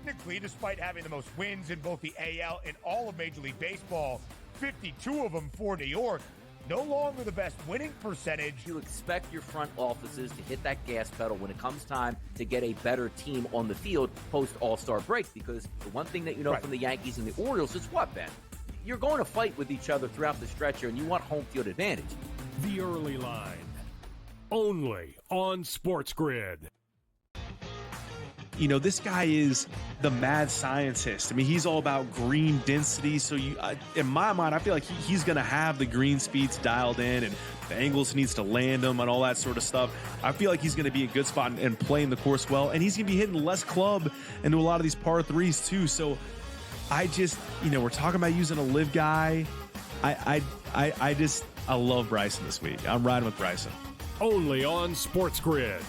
technically, despite having the most wins in both the AL and all of Major League Baseball, 52 of them for New York, no longer the best winning percentage. You expect your front offices to hit that gas pedal when it comes time to get a better team on the field post All-Star break, because the one thing that you know from the Yankees and the Orioles is what, Ben? You're going to fight with each other throughout the stretch here, and you want home field advantage. The Early Line, only on SportsGrid. You know, this guy is the mad scientist. I mean, he's all about green density. So in my mind, I feel like he's going to have the green speeds dialed in, and the angles needs to land them and all that sort of stuff. I feel like he's going to be in a good spot and playing the course well. And he's going to be hitting less club into a lot of these par threes too. So I just, we're talking about using a live guy. I love Bryson this week. I'm riding with Bryson. Only on SportsGrid.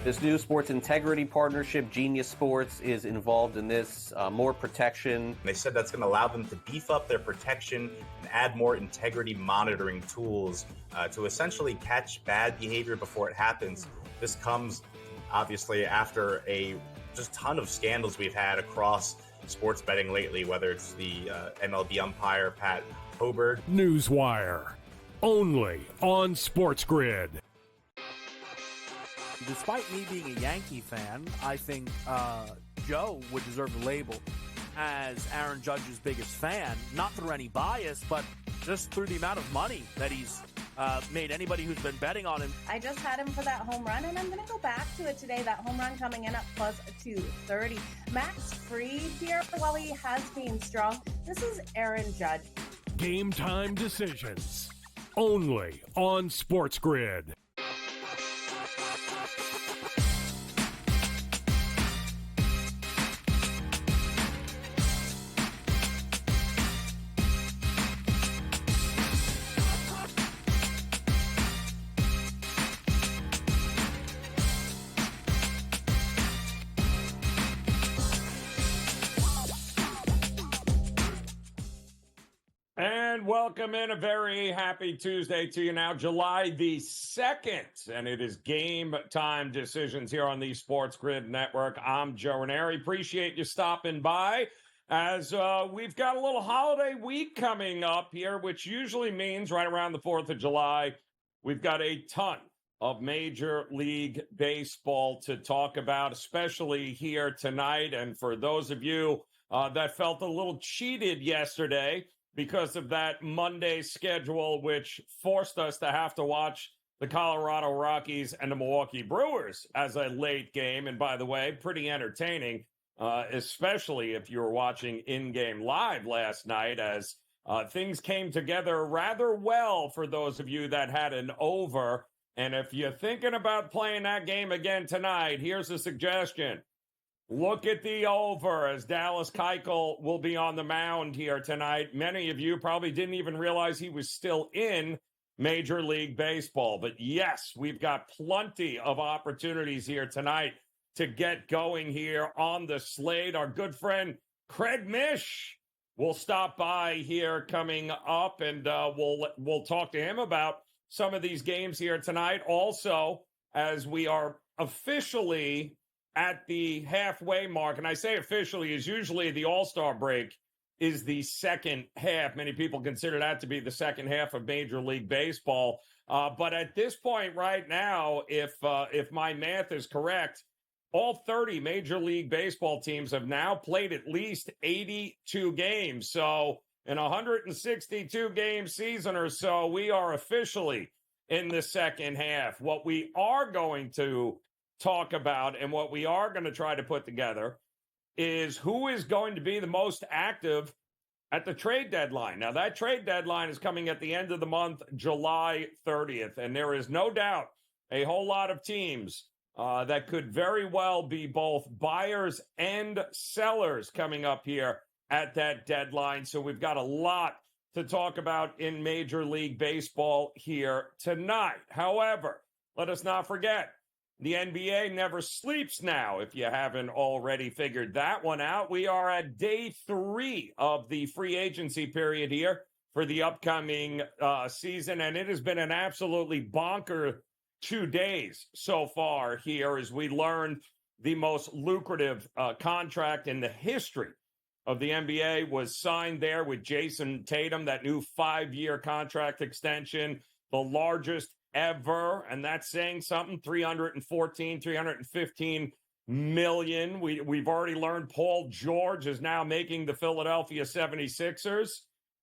This new sports integrity partnership, Genius Sports, is involved in this. More protection. They said that's going to allow them to beef up their protection and add more integrity monitoring tools to essentially catch bad behavior before it happens. This comes, obviously, after a just ton of scandals we've had across sports betting lately, whether it's the MLB umpire, Pat Hoberg. Newswire, only on SportsGrid. Despite me being a Yankee fan, I think Joe would deserve the label as Aaron Judge's biggest fan, not through any bias, but just through the amount of money that he's made anybody who's been betting on him. I just had him for that home run, and I'm going to go back to it today. That home run coming in at plus 230. Max Fried here, while he has been strong, this is Aaron Judge. GameTime Decisions, only on SportsGrid. And welcome in, a very happy Tuesday to you now, July the 2nd, and it is Game Time Decisions here on the SportsGrid Network. I'm Joe Raineri. Appreciate you stopping by as we've got a little holiday week coming up here, which usually means right around the 4th of July, we've got a ton of Major League Baseball to talk about, especially here tonight. And for those of you that felt a little cheated yesterday, because of that Monday schedule, which forced us to have to watch the Colorado Rockies and the Milwaukee Brewers as a late game. And by the way, pretty entertaining, especially if you were watching in-game live last night, as things came together rather well for those of you that had an over. And if you're thinking about playing that game again tonight, here's a suggestion. Look at the over, as Dallas Keuchel will be on the mound here tonight. Many of you probably didn't even realize he was still in Major League Baseball. But yes, we've got plenty of opportunities here tonight to get going here on the slate. Our good friend Craig Mish will stop by here coming up, and we'll talk to him about some of these games here tonight. Also, as we are officially at the halfway mark, and I say officially, is usually the All-Star break is the second half. Many people consider that to be the second half of Major League Baseball. But at this point right now, if my math is correct, all 30 Major League Baseball teams have now played at least 82 games. So in a 162-game season or so, we are officially in the second half. What we are going to talk about and what we are going to try to put together is who is going to be the most active at the trade deadline. Now, that trade deadline is coming at the end of the month, July 30th, and there is no doubt a whole lot of teams that could very well be both buyers and sellers coming up here at that deadline. So we've got a lot to talk about in Major League Baseball here tonight. However, let us not forget, the NBA never sleeps now, if you haven't already figured that one out. We are at day 3 of the free agency period here for the upcoming season, and it has been an absolutely bonkers 2 days so far here as we learned the most lucrative contract in the history of the NBA was signed there with Jason Tatum, that new 5-year contract extension, the largest ever, and that's saying something. 315 million. We've already learned Paul George is now making the Philadelphia 76ers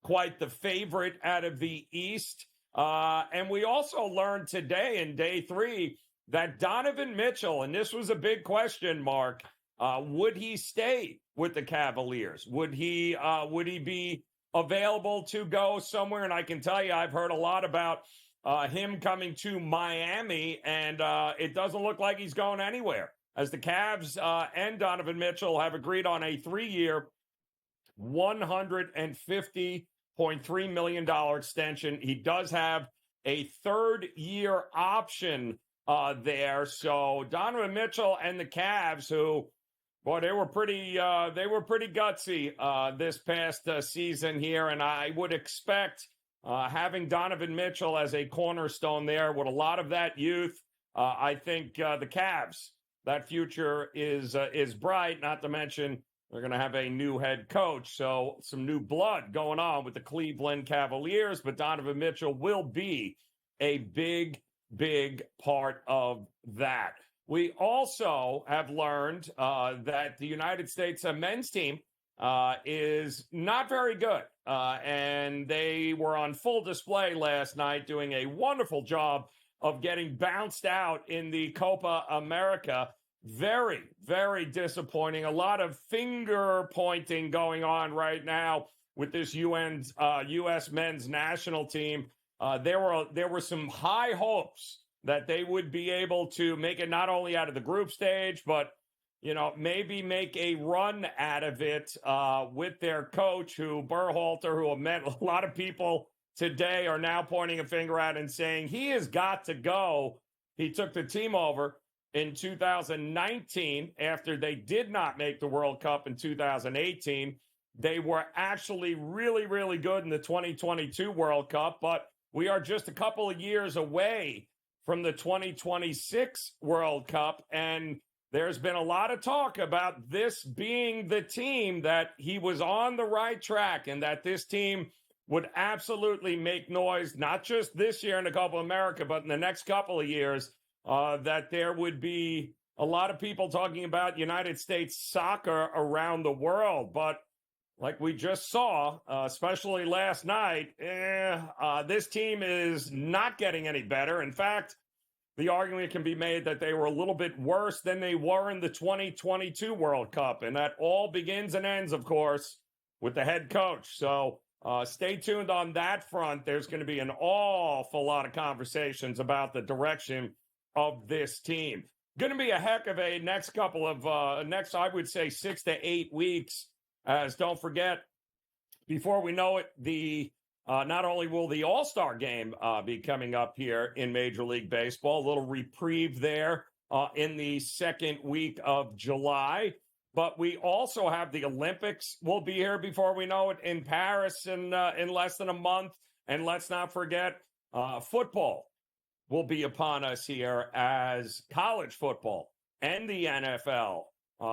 quite the favorite out of the East. And we also learned today in day 3 that Donovan Mitchell, and this was a big question mark, would he stay with the Cavaliers? Would he be available to go somewhere? And I can tell you, I've heard a lot about him coming to Miami, and it doesn't look like he's going anywhere, as the Cavs and Donovan Mitchell have agreed on a 3-year, $150.3 million extension. He does have a 3rd-year option there. So Donovan Mitchell and the Cavs, who, boy, they were pretty gutsy this past season here, and I would expect having Donovan Mitchell as a cornerstone there with a lot of that youth. I think the Cavs, that future is bright. Not to mention they're going to have a new head coach, so some new blood going on with the Cleveland Cavaliers. But Donovan Mitchell will be a big part of that. We also have learned that the United States men's team is not very good. And they were on full display last night, doing a wonderful job of getting bounced out in the Copa America. Very, very disappointing. A lot of finger pointing going on right now with this U.S. men's national team. There were some high hopes that they would be able to make it not only out of the group stage, but maybe make a run out of it with their coach, Berhalter, who met a lot of people today, are now pointing a finger at and saying he has got to go. He took the team over in 2019 after they did not make the World Cup in 2018. They were actually really, really good in the 2022 World Cup, but we are just a couple of years away from the 2026 World Cup, and there's been a lot of talk about this being the team, that he was on the right track and that this team would absolutely make noise, not just this year in the Copa America, but in the next couple of years, that there would be a lot of people talking about United States soccer around the world. But like we just saw, especially last night, this team is not getting any better. In fact, the argument can be made that they were a little bit worse than they were in the 2022 World Cup. And that all begins and ends, of course, with the head coach. So stay tuned on that front. There's going to be an awful lot of conversations about the direction of this team. Going to be a heck of a next couple of, I would say 6 to 8 weeks. As don't forget, before we know it, not only will the All-Star game be coming up here in Major League Baseball, a little reprieve there in the second week of July, but we also have the Olympics will be here before we know it in Paris in less than a month. And let's not forget, football will be upon us here, as college football and the NFL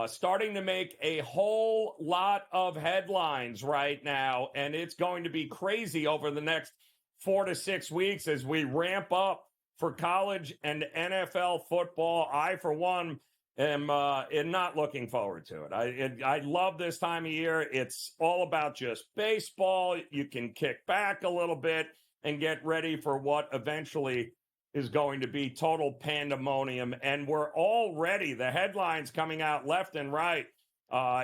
starting to make a whole lot of headlines right now, and it's going to be crazy over the next 4 to 6 weeks as we ramp up for college and NFL football. I, for one, am not looking forward to it. I love this time of year. It's all about just baseball. You can kick back a little bit and get ready for what eventually is going to be total pandemonium. And we're already, the headlines coming out left and right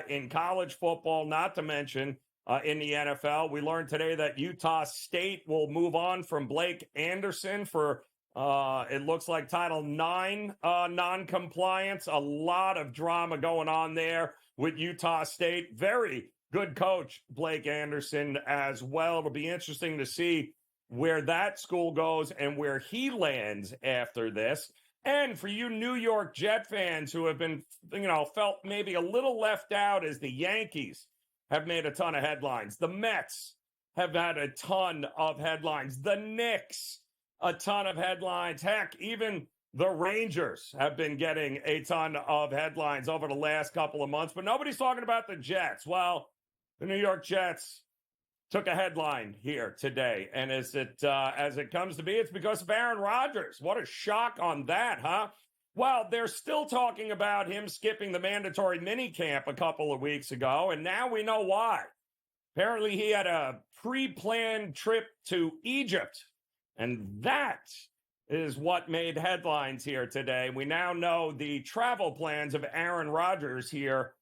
in college football, not to mention in the NFL. We learned today that Utah State will move on from Blake Anderson for, it looks like, Title IX non-compliance. A lot of drama going on there with Utah State. Very good coach, Blake Anderson, as well. It'll be interesting to see where that school goes and where he lands after this. And for you New York Jet fans who have been, felt maybe a little left out, as the Yankees have made a ton of headlines. The Mets have had a ton of headlines. The Knicks, a ton of headlines. Heck, even The Rangers have been getting a ton of headlines over the last couple of months, but nobody's talking about the Jets. Well, the New York Jets took a headline here today, and as it comes to be, it's because of Aaron Rodgers. What a shock on that, huh? Well, they're still talking about him skipping the mandatory minicamp a couple of weeks ago, and now we know why. Apparently, he had a pre-planned trip to Egypt, and that is what made headlines here today. We now know the travel plans of Aaron Rodgers here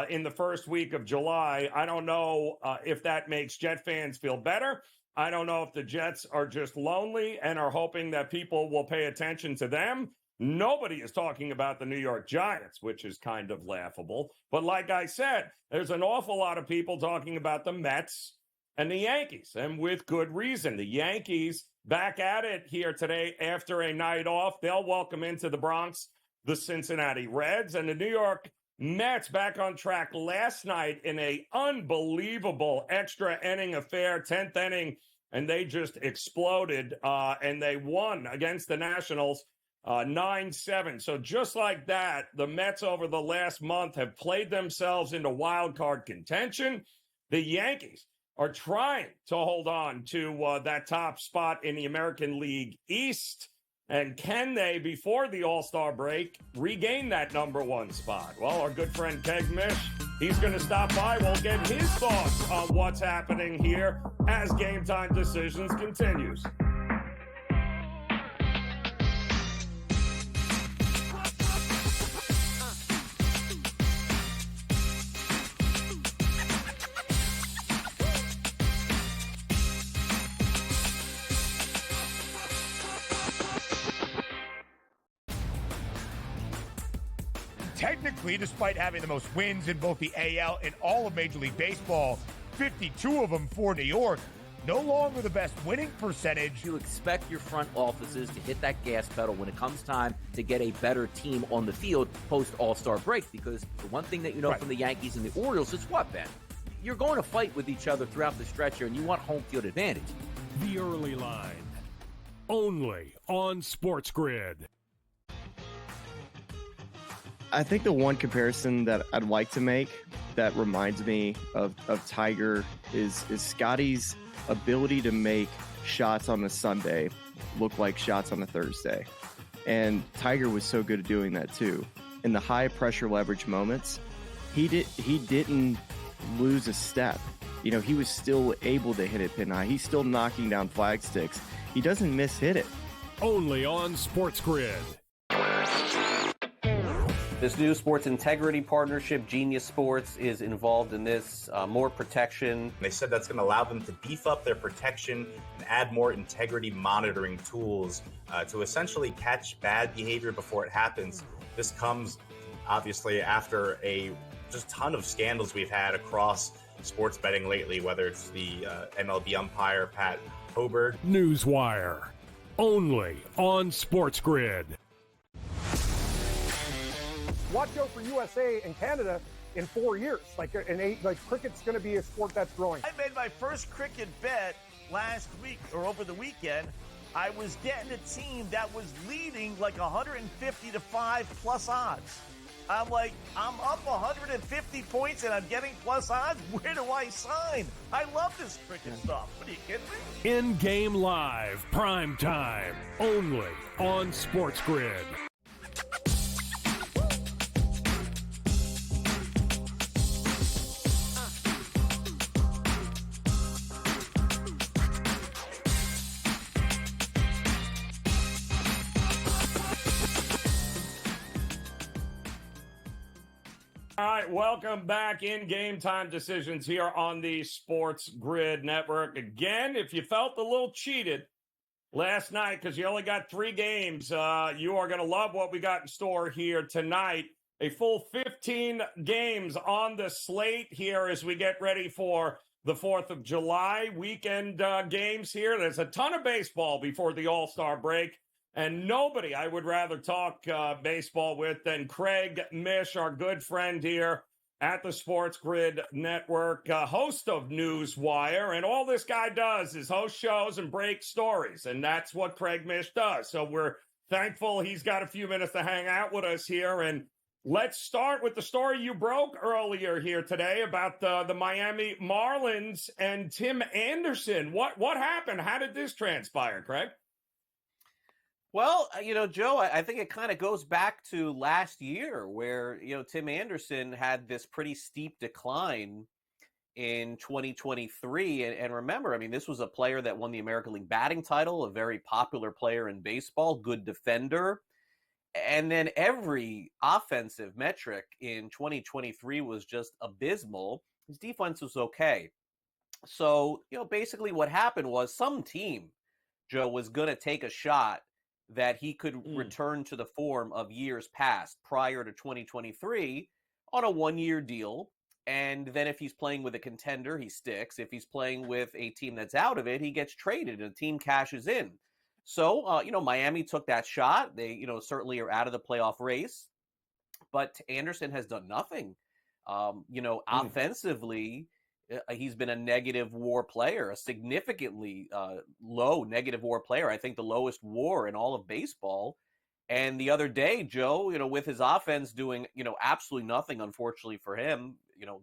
in the first week of July. I don't know if that makes Jet fans feel better. I don't know if the Jets are just lonely and are hoping that people will pay attention to them. Nobody is talking about the New York Giants, which is kind of laughable. But like I said, there's an awful lot of people talking about the Mets and the Yankees, and with good reason. The Yankees back at it here today after a night off. They'll welcome into the Bronx the Cincinnati Reds, and the New York Mets back on track last night in a unbelievable extra inning affair, 10th inning, and they just exploded, and they won against the Nationals 9-7. So just like that, the Mets over the last month have played themselves into wild card contention. The Yankees are trying to hold on to that top spot in the American League East. And can they, before the All-Star break, regain that number one spot? Well, our good friend Keg Mish, he's going to stop by. We'll get his thoughts on what's happening here as Game Time Decisions continues. Technically, despite having the most wins in both the AL and all of Major League Baseball, 52 of them for New York, no longer the best winning percentage. You expect your front offices to hit that gas pedal when it comes time to get a better team on the field post All-Star break, because the one thing that you know from the Yankees and the Orioles is what, Ben? You're going to fight with each other throughout the stretch here, and you want home field advantage. The Early Line, only on SportsGrid. I think the one comparison that I'd like to make that reminds me of Tiger is Scotty's ability to make shots on a Sunday look like shots on a Thursday. And Tiger was so good at doing that too. In the high pressure leverage moments, he didn't lose a step. You know, he was still able to hit it pin high. He's still knocking down flag sticks. He doesn't miss-hit it. Only on SportsGrid. This new sports integrity partnership, Genius Sports, is involved in this. More protection. They said that's going to allow them to beef up their protection and add more integrity monitoring tools to essentially catch bad behavior before it happens. This comes, obviously, after a just ton of scandals we've had across sports betting lately, whether it's the MLB umpire, Pat Hoberg. Newswire, only on SportsGrid. Watch out for USA and Canada in 4 years. Like cricket's going to be a sport that's growing. I made my first cricket bet last week or over the weekend. I was getting a team that was leading like 150 to 5 plus odds. I'm like, I'm up 150 points and I'm getting plus odds. Where do I sign? I love this cricket stuff. What are you kidding me? In-game live, prime time, only on SportsGrid. All right, welcome back in Game Time Decisions here on the Sports Grid Network. Again, if you felt a little cheated last night because you only got 3 games, you are going to love what we got in store here tonight. A full 15 games on the slate here as we get ready for the 4th of July weekend games here. There's a ton of baseball before the All-Star break. And nobody I would rather talk baseball with than Craig Mish, our good friend here at the Sports Grid Network, host of Newswire. And all this guy does is host shows and break stories. And that's what Craig Mish does. So we're Thankful he's got a few minutes to hang out with us here. And let's start with the story you broke earlier here today about the Miami Marlins and Tim Anderson. What happened? How did this transpire, Craig? Well, Joe, I think it kind of goes back to last year where, Tim Anderson had this pretty steep decline in 2023. And remember, I mean, this was a player that won the American League batting title, a very popular player in baseball, good defender. And then every offensive metric in 2023 was just abysmal. His defense was okay. So, basically what happened was some team, Joe, was going to take a shot that he could return to the form of years past prior to 2023 on a one-year deal. And then if he's playing with a contender, he sticks. If he's playing with a team that's out of it, he gets traded and the team cashes in. So, Miami took that shot. They, certainly are out of the playoff race. But Anderson has done nothing. Offensively, he's been a negative WAR player, a significantly low negative WAR player. I think the lowest WAR in all of baseball. And the other day, Joe, with his offense doing, absolutely nothing, unfortunately for him,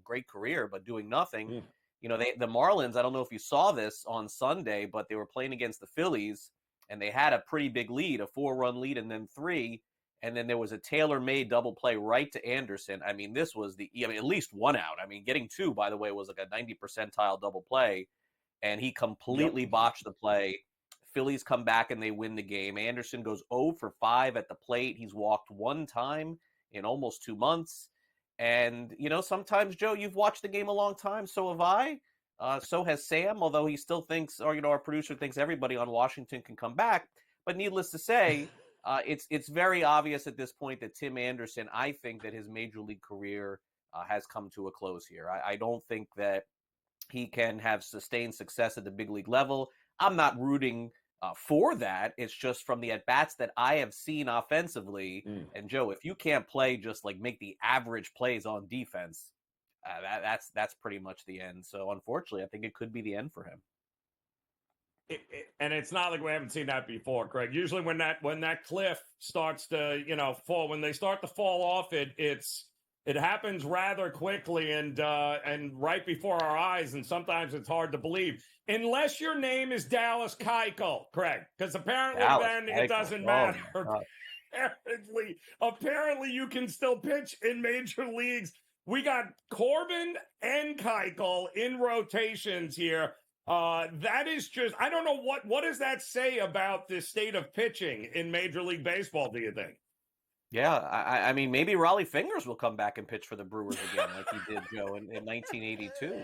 great career, but doing nothing. The Marlins, I don't know if you saw this on Sunday, but they were playing against the Phillies and they had a pretty big lead, a 4-run lead and then 3. And then there was a tailor-made double play right to Anderson. I mean, this was at least 1 out. I mean, getting 2, by the way, was like a 90 percentile double play. And he completely botched the play. Phillies come back and they win the game. Anderson goes 0 for 5 at the plate. He's walked 1 time in almost 2 months. And, sometimes, Joe, you've watched the game a long time. So have I. So has Sam, although he still thinks, or, our producer thinks everybody on Washington can come back. But needless to say, it's very obvious at this point that Tim Anderson, I think that his major league career has come to a close here. I don't think that he can have sustained success at the big league level. I'm not rooting for that. It's just from the at-bats that I have seen offensively. And Joe, if you can't play, just like make the average plays on defense, that's pretty much the end. So unfortunately, I think it could be the end for him. And it's not like we haven't seen that before, Craig. Usually when that cliff starts to, fall, when they start to fall off, it happens rather quickly and right before our eyes, and sometimes it's hard to believe. Unless your name is Dallas Keuchel, Craig, because apparently then it doesn't matter. Apparently you can still pitch in major leagues. We got Corbin and Keuchel in rotations here. That is just, I don't know what does that say about the state of pitching in Major League Baseball, do you think? Yeah, I mean, maybe Raleigh Fingers will come back and pitch for the Brewers again, like he did, Joe, in 1982.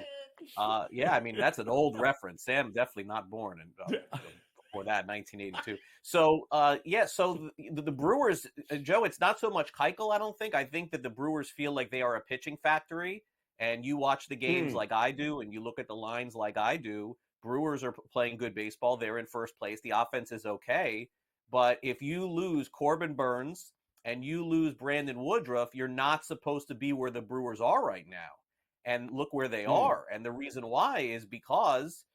Yeah, I mean, that's an old reference. Sam definitely not born before that, 1982. So, so the Brewers, Joe, it's not so much Keuchel, I don't think. I think that the Brewers feel like they are a pitching factory. And you watch the games like I do, and you look at the lines like I do. Brewers are playing good baseball. They're in first place. The offense is okay. But if you lose Corbin Burns and you lose Brandon Woodruff, you're not supposed to be where the Brewers are right now. And look where they are. And the reason why is because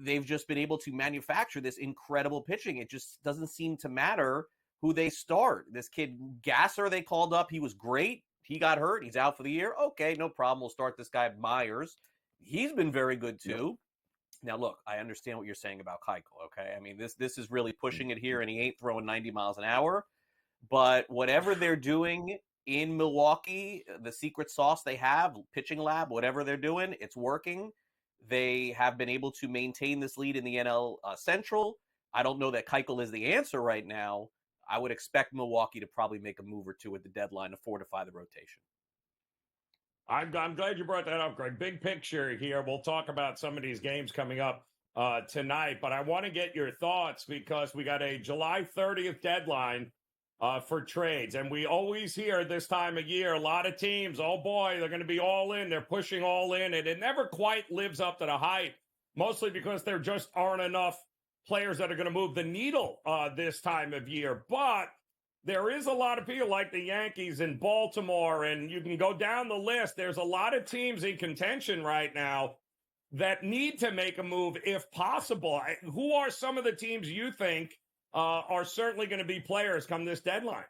they've just been able to manufacture this incredible pitching. It just doesn't seem to matter who they start. This kid Gasser they called up, he was great. He got hurt. He's out for the year. Okay, no problem. We'll start this guy Myers. He's been very good too. Now, look, I understand what you're saying about Keuchel, okay? I mean, this is really pushing it here, and he ain't throwing 90 miles an hour. But whatever they're doing in Milwaukee, the secret sauce they have, pitching lab, whatever they're doing, it's working. They have been able to maintain this lead in the NL Central. I don't know that Keuchel is the answer right now. I would expect Milwaukee to probably make a move or two at the deadline to fortify the rotation. I'm glad you brought that up, Greg. Big picture here. We'll talk about some of these games coming up tonight, but I want to get your thoughts because we got a July 30th deadline for trades, and we always hear this time of year, a lot of teams, oh boy, they're going to be all in. They're pushing all in, and it never quite lives up to the hype, mostly because there just aren't enough players that are going to move the needle this time of year. But there is a lot of people like the Yankees in Baltimore, and you can go down the list. There's a lot of teams in contention right now that need to make a move if possible. Who are some of the teams you think are certainly going to be players come this deadline.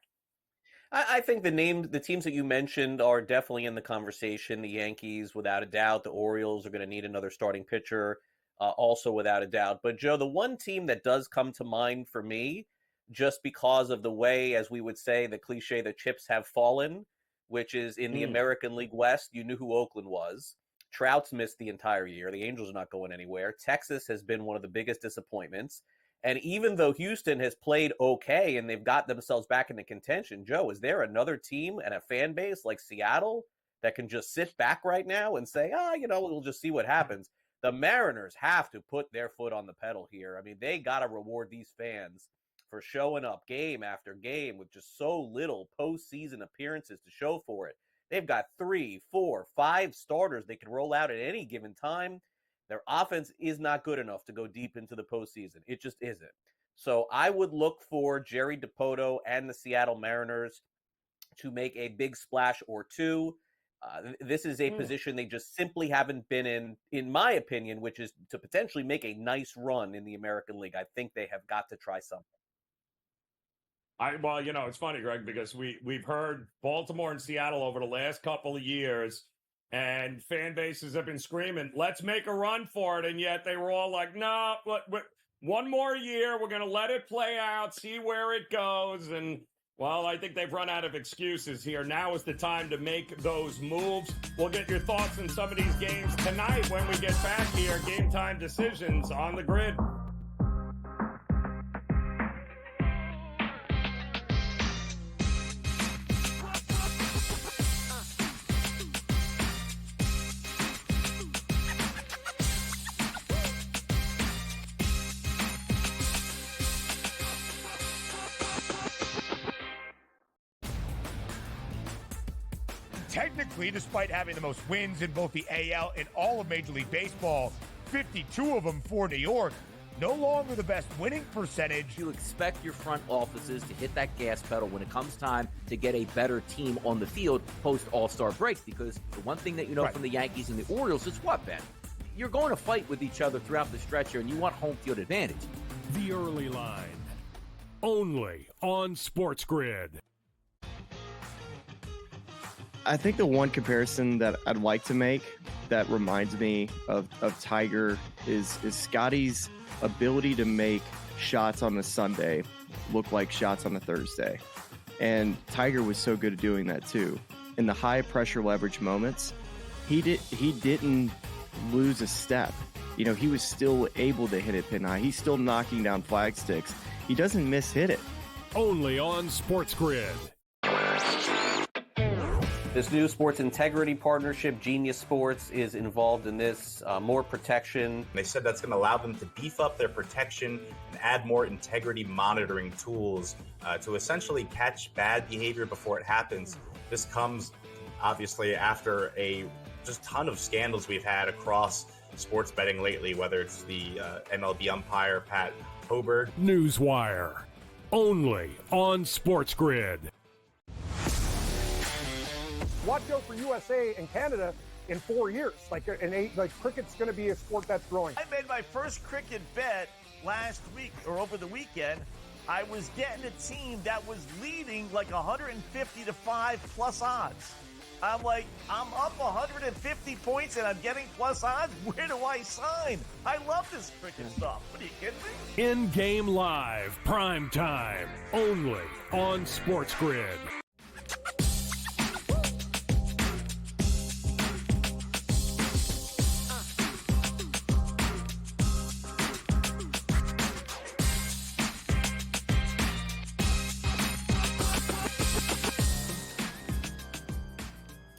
I think the teams that you mentioned are definitely in the conversation. The Yankees, without a doubt. The Orioles are going to need another starting pitcher, also without a doubt. But, Joe, the one team that does come to mind for me, just because of the way, as we would say, the cliche, the chips have fallen, which is in the American League West, you knew who Oakland was. Trout's missed the entire year. The Angels are not going anywhere. Texas has been one of the biggest disappointments. And even though Houston has played okay and they've got themselves back into contention, Joe, is there another team and a fan base like Seattle that can just sit back right now and say, we'll just see what happens? The Mariners have to put their foot on the pedal here. I mean, they got to reward these fans for showing up game after game with just so little postseason appearances to show for it. They've got 3, 4, 5 starters they can roll out at any given time. Their offense is not good enough to go deep into the postseason. It just isn't. So I would look for Jerry Dipoto and the Seattle Mariners to make a big splash or two. This is a position they just simply haven't been in my opinion, which is to potentially make a nice run in the American League. I think they have got to try something. Well, it's funny, Greg, because we've heard Baltimore and Seattle over the last couple of years, and fan bases have been screaming, let's make a run for it. And yet they were all like, no, one more year. We're going to let it play out, see where it goes. And, well, I think they've run out of excuses here. Now is the time to make those moves. We'll get your thoughts on some of these games tonight when we get back here. Game Time Decisions on the Grid. Technically, despite having the most wins in both the AL and all of Major League Baseball, 52 of them for New York, no longer the best winning percentage. You expect your front offices to hit that gas pedal when it comes time to get a better team on the field post All-Star break, because the one thing that you know from the Yankees and the Orioles is what, Ben? You're going to fight with each other throughout the stretch here, and you want home field advantage. The Early Line, only on SportsGrid. I think the one comparison that I'd like to make that reminds me of Tiger is Scotty's ability to make shots on a Sunday look like shots on a Thursday. And Tiger was so good at doing that too. In the high pressure leverage moments, he didn't lose a step. He was still able to hit it pin high. He's still knocking down flag sticks. He doesn't miss-hit it. Only on SportsGrid. This new sports integrity partnership, Genius Sports, is involved in this. More protection. They said that's going to allow them to beef up their protection and add more integrity monitoring tools to essentially catch bad behavior before it happens. This comes, obviously, after a just ton of scandals we've had across sports betting lately, whether it's the MLB umpire, Pat Hoberg. Newswire, only on SportsGrid. Watch out for USA and Canada in 4 years. Cricket's going to be a sport that's growing. I made my first cricket bet last week or over the weekend. I was getting a team that was leading like 150 to 5 plus odds. I'm like, I'm up 150 points and I'm getting plus odds. Where do I sign? I love this cricket stuff. What are you kidding me? In-game live, prime time, only on SportsGrid.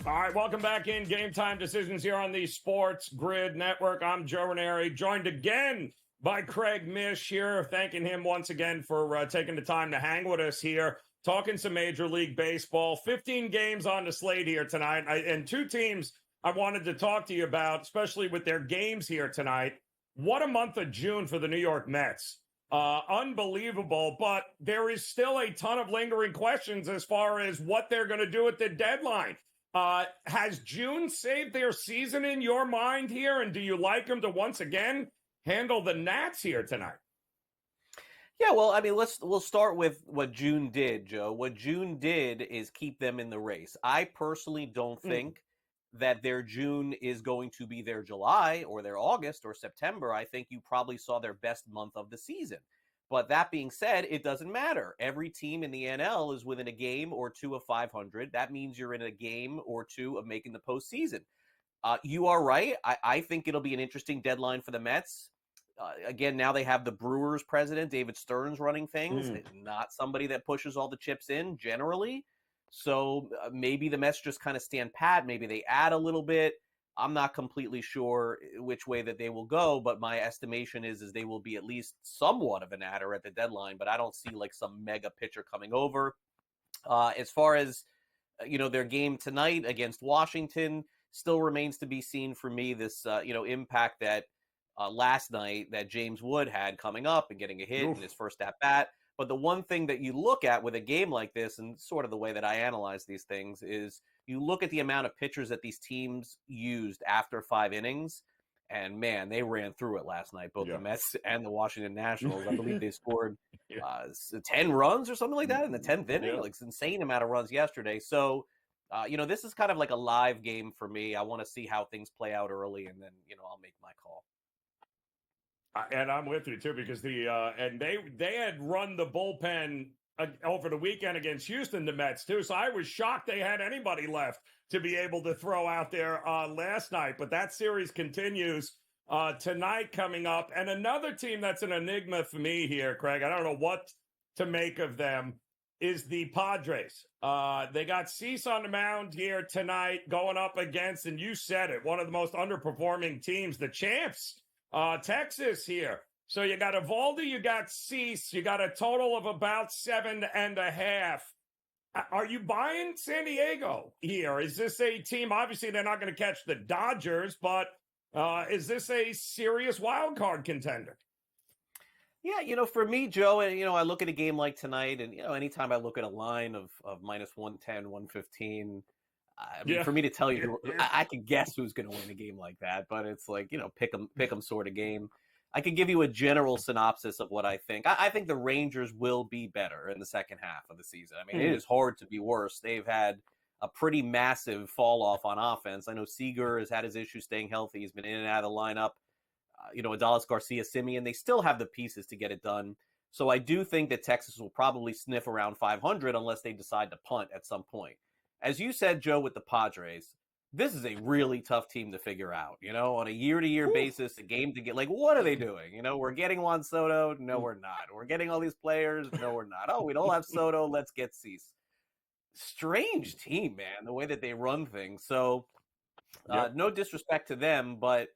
All right, welcome back in Game Time Decisions here on the Sports Grid Network. I'm Joe Raineri, joined again by Craig Mish here, thanking him once again for taking the time to hang with us here, talking some Major League Baseball. 15 games on the slate here tonight, and two teams I wanted to talk to you about, especially with their games here tonight. What a month of June for the New York Mets. Unbelievable, but there is still a ton of lingering questions as far as what they're going to do at the deadline. Has June saved their season in your mind here? And do you like them to once again handle the Nats here tonight? Yeah, well, I mean, we'll start with what June did, Joe. What June did is keep them in the race. I personally don't think that their June is going to be their July or their August or September. I think you probably saw their best month of the season. But that being said, it doesn't matter. Every team in the NL is within a game or two of 500. That means you're in a game or two of making the postseason. You are right. I think it'll be an interesting deadline for the Mets. Again, now they have the Brewers president, David Stearns, running things. Not somebody that pushes all the chips in generally. So maybe the Mets just kind of stand pat. Maybe they add a little bit. I'm not completely sure which way that they will go, but my estimation is they will be at least somewhat of an adder at the deadline, but I don't see like some mega pitcher coming over. As far as, their game tonight against Washington, still remains to be seen for me. This, impact that last night that James Wood had coming up and getting a hit in his first at bat. But the one thing that you look at with a game like this, and sort of the way that I analyze these things, is you look at the amount of pitchers that these teams used after 5 innings, and man, they ran through it last night, both the Mets and the Washington Nationals. I believe they scored 10 runs or something like that in the 10th inning, like an insane amount of runs yesterday. So, this is kind of like a live game for me. I want to see how things play out early, and then, I'll make my call. And I'm with you too, because and they had run the bullpen over the weekend against Houston, the Mets too. So I was shocked they had anybody left to be able to throw out there last night. But that series continues tonight coming up. And another team that's an enigma for me here, Craig, I don't know what to make of them, is the Padres. They got Cease on the mound here tonight going up against, and you said it, one of the most underperforming teams, the champs. Texas here. So you got Evaldi, you got Cease, you got a total of about 7.5. Are you buying San Diego here? Is this a team? Obviously, they're not going to catch the Dodgers, but is this a serious wild card contender? Yeah, for me, Joe, and, I look at a game like tonight, and, anytime I look at a line of minus 110, 115, I mean, for me to tell you, I can guess who's going to win a game like that, but it's like, pick 'em sort of game. I can give you a general synopsis of what I think. I think the Rangers will be better in the second half of the season. I mean, it is hard to be worse. They've had a pretty massive fall off on offense. I know Seager has had his issues staying healthy. He's been in and out of the lineup. Adolis Garcia, Simeon, they still have the pieces to get it done. So I do think that Texas will probably sniff around 500 unless they decide to punt at some point. As you said, Joe, with the Padres, this is a really tough team to figure out, on a year-to-year basis, a game to get, like, what are they doing? We're getting Juan Soto. No, we're not. We're getting all these players. No, we're not. Oh, we don't have Soto. Let's get Cease. Strange team, man, the way that they run things. So no disrespect to them, but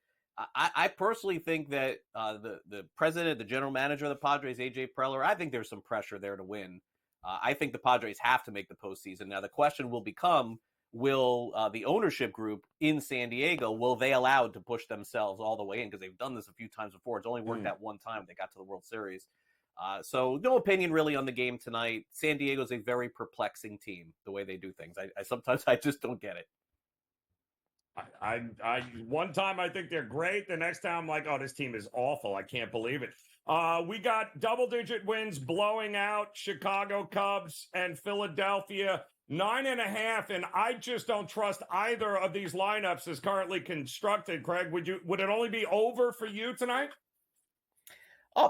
I personally think that the president, the general manager of the Padres, A.J. Preller, I think there's some pressure there to win. I think the Padres have to make the postseason. Now, the question will become, will the ownership group in San Diego, will they allow to push themselves all the way in? Because they've done this a few times before. It's only worked that one time they got to the World Series. So no opinion really on the game tonight. San Diego's a very perplexing team, the way they do things. I sometimes just don't get it. I one time I think they're great. The next time I'm like, oh, this team is awful. I can't believe it. We got double-digit wins blowing out Chicago Cubs and Philadelphia 9.5, and I just don't trust either of these lineups as currently constructed. Craig, would it only be over for you tonight?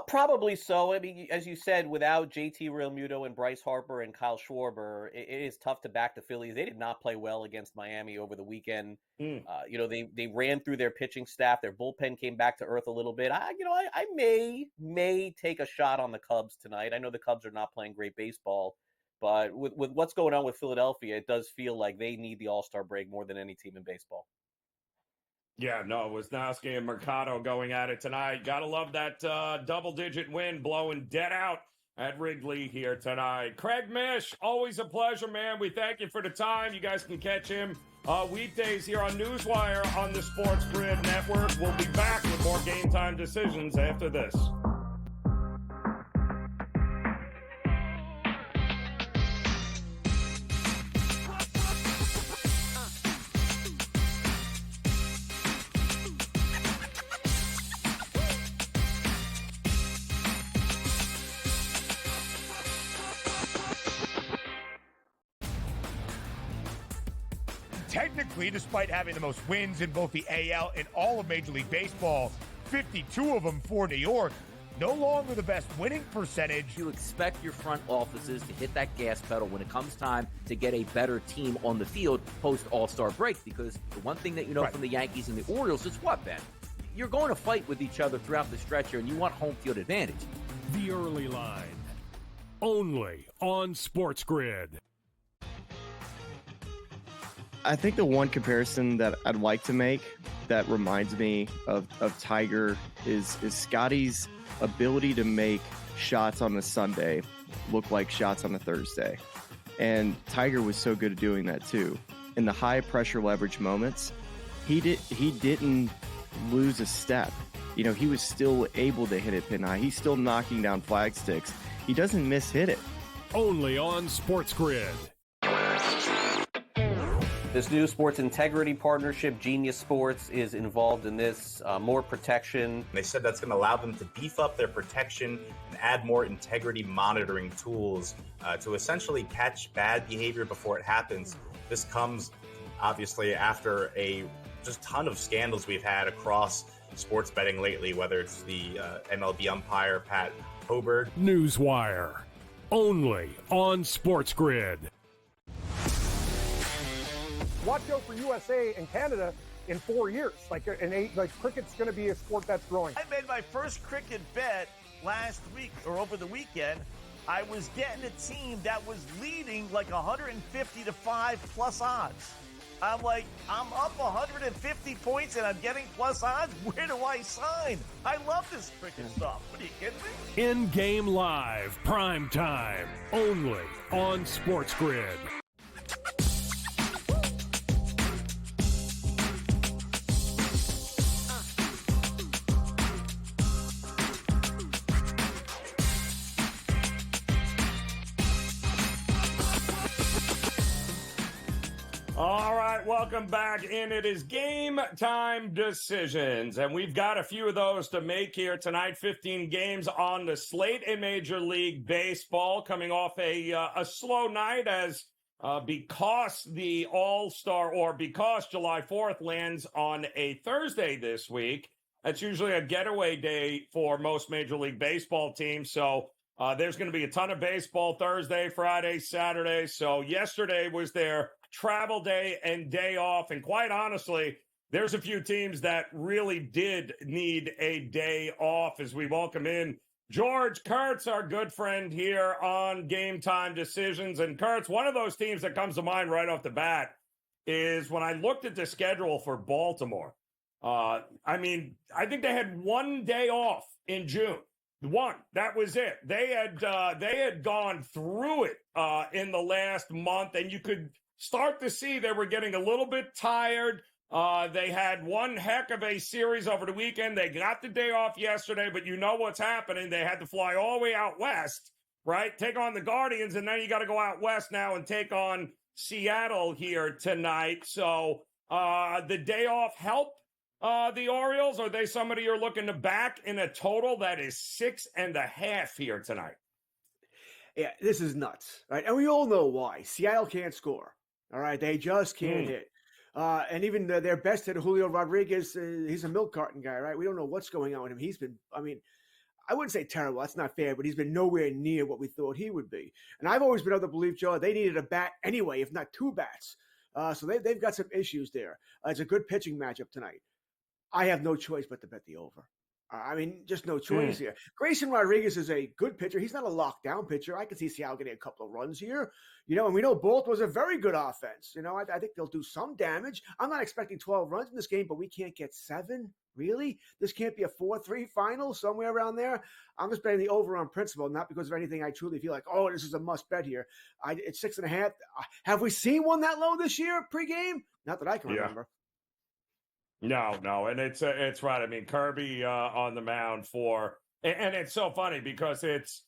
Probably so. I mean, as you said, without JT Realmuto and Bryce Harper and Kyle Schwarber, it is tough to back the Phillies. They did not play well against Miami over the weekend. They ran through their pitching staff. Their bullpen came back to earth a little bit. I may take a shot on the Cubs tonight. I know the Cubs are not playing great baseball, but with what's going on with Philadelphia, it does feel like they need the All-Star break more than any team in baseball. Yeah, no, Wisnowski and Mercado going at it tonight. Got to love that double-digit win blowing dead out at Wrigley here tonight. Craig Mish, always a pleasure, man. We thank you for the time. You guys can catch him weekdays here on Newswire on the SportsGrid Network. We'll be back with more Game Time Decisions after this. technically, despite having the most wins in both the AL and all of Major League Baseball, 52 of them for New York, no longer the best winning percentage. You expect your front offices to hit that gas pedal when it comes time to get a better team on the field post All-Star break, because the one thing that you know from the Yankees and the Orioles is what, Ben? You're going to fight with each other throughout the stretch here, and you want home field advantage. The Early Line, only on SportsGrid. I think the one comparison that I'd like to make that reminds me of Tiger is Scotty's ability to make shots on a Sunday look like shots on a Thursday. And Tiger was so good at doing that too. In the high pressure leverage moments, he didn't lose a step. You know, he was still able to hit it pin high. He's still knocking down flag sticks. He doesn't miss-hit it. Only on SportsGrid. This new sports integrity partnership, Genius Sports, is involved in this. More protection. They said that's going to allow them to beef up their protection and add more integrity monitoring tools to essentially catch bad behavior before it happens. This comes, obviously, after a just ton of scandals we've had across sports betting lately, whether it's the MLB umpire, Pat Hoberg. Newswire, only on SportsGrid. Watch out for USA and Canada in 4 years. Cricket's going to be a sport that's growing. I made my first cricket bet last week or over the weekend. I was getting a team that was leading like 150 to 5 plus odds. I'm like, I'm up 150 points and I'm getting plus odds. Where do I sign? I love this cricket stuff. What are you kidding me? In-game live, prime time, only on SportsGrid. All right, welcome back in. It is Game Time Decisions, and we've got a few of those to make here tonight. 15 games on the slate in Major League Baseball, coming off a slow night because the All-Star, or because July 4th lands on a Thursday this week. That's usually a getaway day for most Major League Baseball teams, so there's going to be a ton of baseball Thursday, Friday, Saturday. So yesterday was their travel day and day off. And quite honestly, there's a few teams that really did need a day off as we welcome in George Kurtz, our good friend here on Game Time Decisions. And Kurtz, one of those teams that comes to mind right off the bat is when I looked at the schedule for Baltimore. I think they had one day off in June. One. That was it. They had gone through it in the last month, and you could start to see they were getting a little bit tired. They had one heck of a series over the weekend. They got the day off yesterday, but you know what's happening. They had to fly all the way out west, right? Take on the Guardians, and then you got to go out west now and take on Seattle here tonight. So the day off helped the Orioles? Are they somebody you're looking to back in a total that is 6.5 here tonight? Yeah, this is nuts, right? And we all know why. Seattle can't score. All right, they just can't hit. And even their best hitter, Julio Rodriguez, he's a milk carton guy, right? We don't know what's going on with him. He's been, I wouldn't say terrible. That's not fair, but he's been nowhere near what we thought he would be. And I've always been of the belief, Joe, they needed a bat anyway, if not two bats. So they've got some issues there. It's a good pitching matchup tonight. I have no choice but to bet the over. Just no choice here. Grayson Rodriguez is a good pitcher. He's not a lockdown pitcher. I can see Seattle getting a couple of runs here. And we know Baltimore's a very good offense. I think they'll do some damage. I'm not expecting 12 runs in this game, but we can't get 7? Really? This can't be a 4-3 final, somewhere around there? I'm just betting the over on principle, not because of anything I truly feel like, oh, this is a must bet here. It's 6.5. Have we seen one that low this year pregame? Not that I can remember. No, and it's right. Kirby on the mound and it's so funny because it's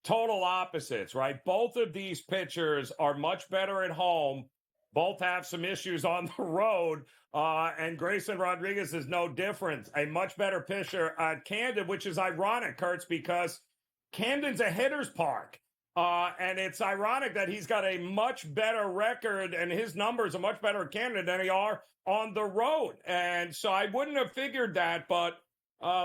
total opposites, right? Both of these pitchers are much better at home. Both have some issues on the road, and Grayson Rodriguez is no different. A much better pitcher at Camden, which is ironic, Kurtz, because Camden's a hitter's park. And it's ironic that he's got a much better record and his numbers are much better candidate than they are on the road. And so I wouldn't have figured that. But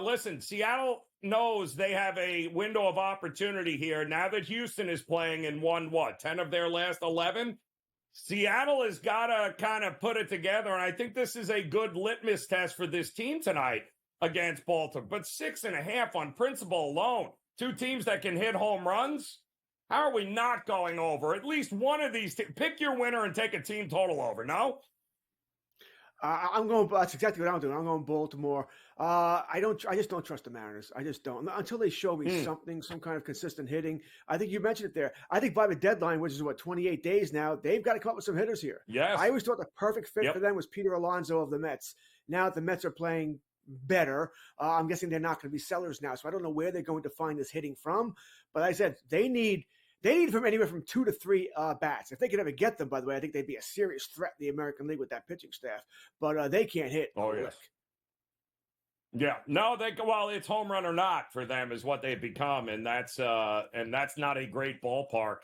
listen, Seattle knows they have a window of opportunity here. Now that Houston is playing and won, 10 of their last 11? Seattle has got to kind of put it together. And I think this is a good litmus test for this team tonight against Baltimore. But 6.5 on principle alone. Two teams that can hit home runs. How are we not going over? At least one of these. Pick your winner and take a team total over, no? I'm going. That's exactly what I'm doing. I'm going Baltimore. I just don't trust the Mariners. I just don't until they show me something, some kind of consistent hitting. I think you mentioned it there. I think by the deadline, which is 28 days now, they've got to come up with some hitters here. Yes. I always thought the perfect fit for them was Peter Alonso of the Mets. Now that the Mets are playing better, I'm guessing they're not going to be sellers now. So I don't know where they're going to find this hitting from. But like I said, they need from anywhere from 2 to 3 bats. If they could ever get them, by the way, I think they'd be a serious threat in the American League with that pitching staff. But they can't hit. Oh, yes. Yeah. No, it's home run or not for them is what they've become. And that's not a great ballpark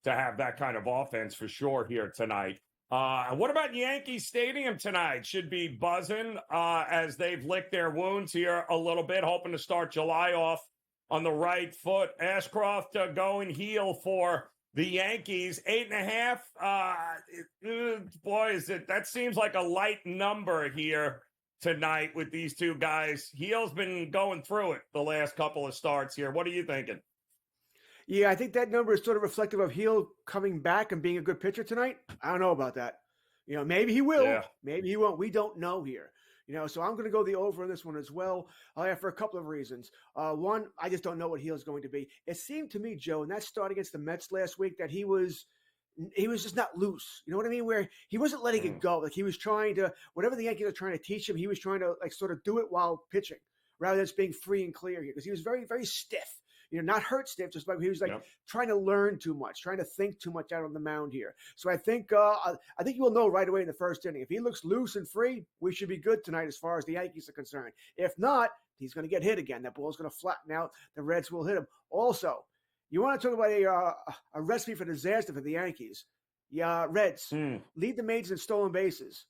to have that kind of offense for sure here tonight. What about Yankee Stadium tonight? Should be buzzing as they've licked their wounds here a little bit, hoping to start July off on the right foot. Ashcroft going heel for the Yankees. 8.5. Boy, that seems like a light number here tonight with these two guys. Heel's been going through it the last couple of starts here. What are you thinking? Yeah, I think that number is sort of reflective of Heel coming back and being a good pitcher tonight. I don't know about that. Maybe he will. Maybe he won't. We don't know here. So I'm going to go the over on this one as well for a couple of reasons. One, I just don't know what Heel's going to be. It seemed to me, Joe, in that start against the Mets last week that he was just not loose. You know what I mean? Where he wasn't letting it go. Like he was trying to, whatever the Yankees are trying to teach him, he was trying to sort of do it while pitching rather than just being free and clear here because he was very, very stiff. Not hurt stiff, just like he was trying to learn too much, trying to think too much out on the mound here. So I think you will know right away in the first inning. If he looks loose and free, we should be good tonight as far as the Yankees are concerned. If not, he's going to get hit again. That ball's going to flatten out. The Reds will hit him. Also, you want to talk about a recipe for disaster for the Yankees. Yeah, Reds, lead the majors in stolen bases.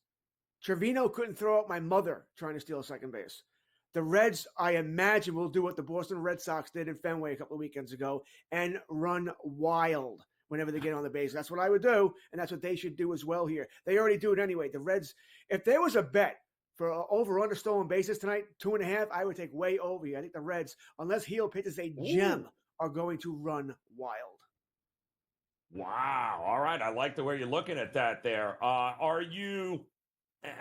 Trevino couldn't throw out my mother trying to steal second base. The Reds, I imagine, will do what the Boston Red Sox did in Fenway a couple of weekends ago and run wild whenever they get on the base. That's what I would do, and that's what they should do as well here. They already do it anyway. The Reds, if there was a bet for over under stolen bases tonight, 2.5, I would take way over here. I think the Reds, unless Heel pitches a gem, are going to run wild. Wow. All right. I like the way you're looking at that there.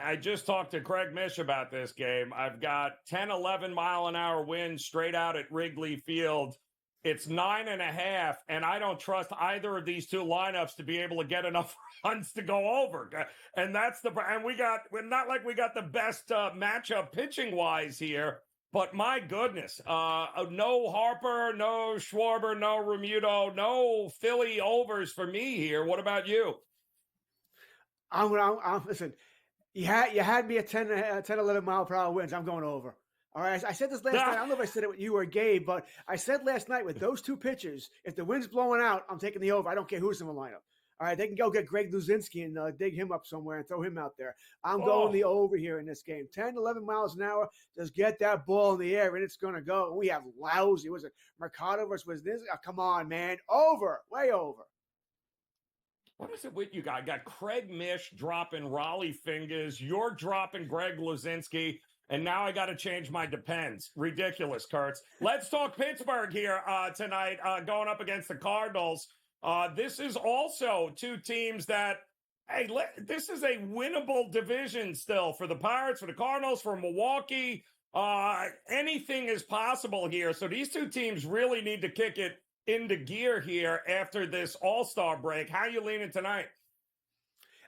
I just talked to Craig Mish about this game. I've got 10, 11 mile an hour winds straight out at Wrigley Field. It's 9.5, and I don't trust either of these two lineups to be able to get enough runs to go over. And we're not like we got the best matchup pitching wise here, but my goodness, no Harper, no Schwarber, no Remuto, no Philly overs for me here. What about you? Listen. You had me at 10, 11 mile per hour winds. I'm going over. All right. I said this last night. I don't know if I said it with you or Gabe, but I said last night with those two pitches, if the wind's blowing out, I'm taking the over. I don't care who's in the lineup. All right. They can go get Greg Luzinski and dig him up somewhere and throw him out there. I'm going the over here in this game. 10, 11 miles an hour. Just get that ball in the air and it's going to go. We have lousy. Was it Mercado versus this? Oh, come on, man. Over. Way over. What is it with you guys? I got Craig Mish dropping Raleigh fingers. You're dropping Greg Luzinski. And now I got to change my depends. Ridiculous, Kurtz. Let's talk Pittsburgh here tonight, going up against the Cardinals. This is also two teams that, this is a winnable division still for the Pirates, for the Cardinals, for Milwaukee. Anything is possible here. So these two teams really need to kick it into gear here after this All-Star break. How are you leaning tonight?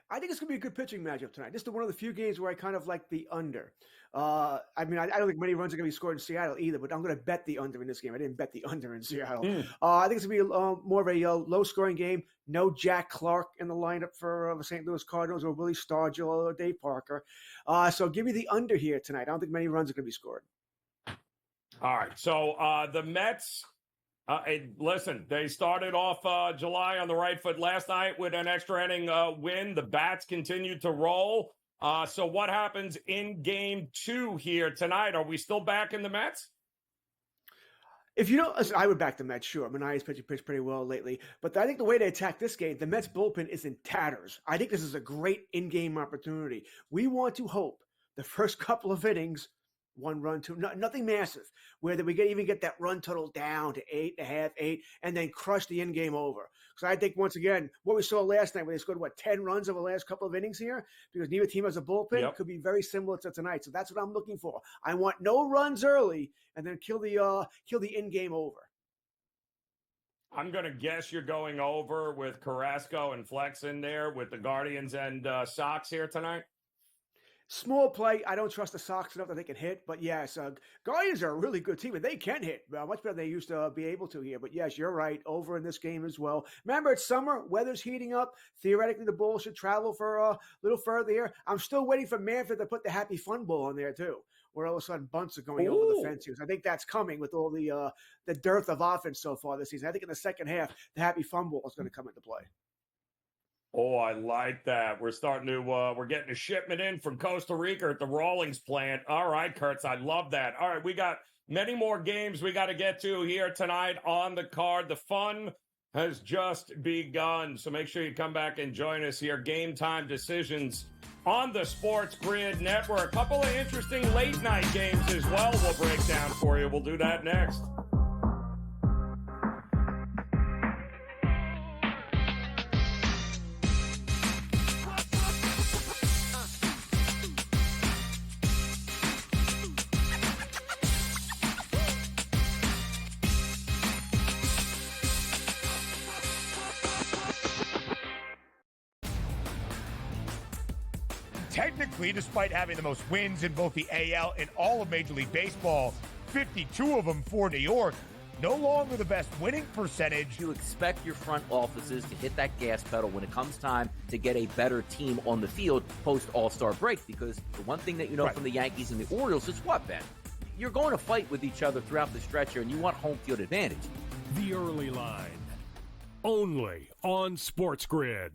I think it's going to be a good pitching matchup tonight. This is one of the few games where I kind of like the under. I don't think many runs are going to be scored in Seattle either, but I'm going to bet the under in this game. I didn't bet the under in Seattle. I think it's going to be more of a low-scoring game. No Jack Clark in the lineup for the St. Louis Cardinals or Willie Stargell or Dave Parker. So give me the under here tonight. I don't think many runs are going to be scored. All right. So the Mets Listen, they started off July on the right foot last night with an extra inning win. The bats continued to roll. So what happens in game 2 here tonight? Are we still back in the Mets? If you don't, listen, I would back the Mets, sure. Mania's pitched pretty well lately. But I think the way they attack this game, the Mets bullpen is in tatters. I think this is a great in-game opportunity. We want to hope the first couple of innings, 1 run, 2, nothing massive, where we even get that run total down to 8.5, 8, and then crush the in-game over. So I think, once again, what we saw last night, where they scored, 10 runs over the last couple of innings here, because neither team has a bullpen, could be very similar to tonight. So that's what I'm looking for. I want no runs early, and then kill the in-game over. I'm going to guess you're going over with Carrasco and Flex in there with the Guardians and Sox here tonight. Small play. I don't trust the Sox enough that they can hit. But yes, Guardians are a really good team, and they can hit much better than they used to be able to here. But yes, you're right. Over in this game as well. Remember, it's summer. Weather's heating up. Theoretically, the ball should travel for a little further here. I'm still waiting for Manfred to put the happy fun ball on there, too, where all of a sudden bunts are going over the fence here. So I think that's coming with all the dearth of offense so far this season. I think in the second half, the happy fun ball is going to come into play. Oh, I like that. We're starting to, we're getting a shipment in from Costa Rica at the Rawlings plant. All right, Kurtz, I love that. All right, we got many more games we got to get to here tonight on the card. The fun has just begun. So make sure you come back and join us here. Game Time Decisions on the SportsGrid Network. A couple of interesting late night games as well we'll break down for you. We'll do that next. Technically, despite having the most wins in both the AL and all of Major League Baseball, 52 of them for New York, no longer the best winning percentage. You expect your front offices to hit that gas pedal when it comes time to get a better team on the field post All-Star break, because the one thing that you know from the Yankees and the Orioles is what, Ben? You're going to fight with each other throughout the stretch here, and you want home field advantage. The Early Line, only on SportsGrid.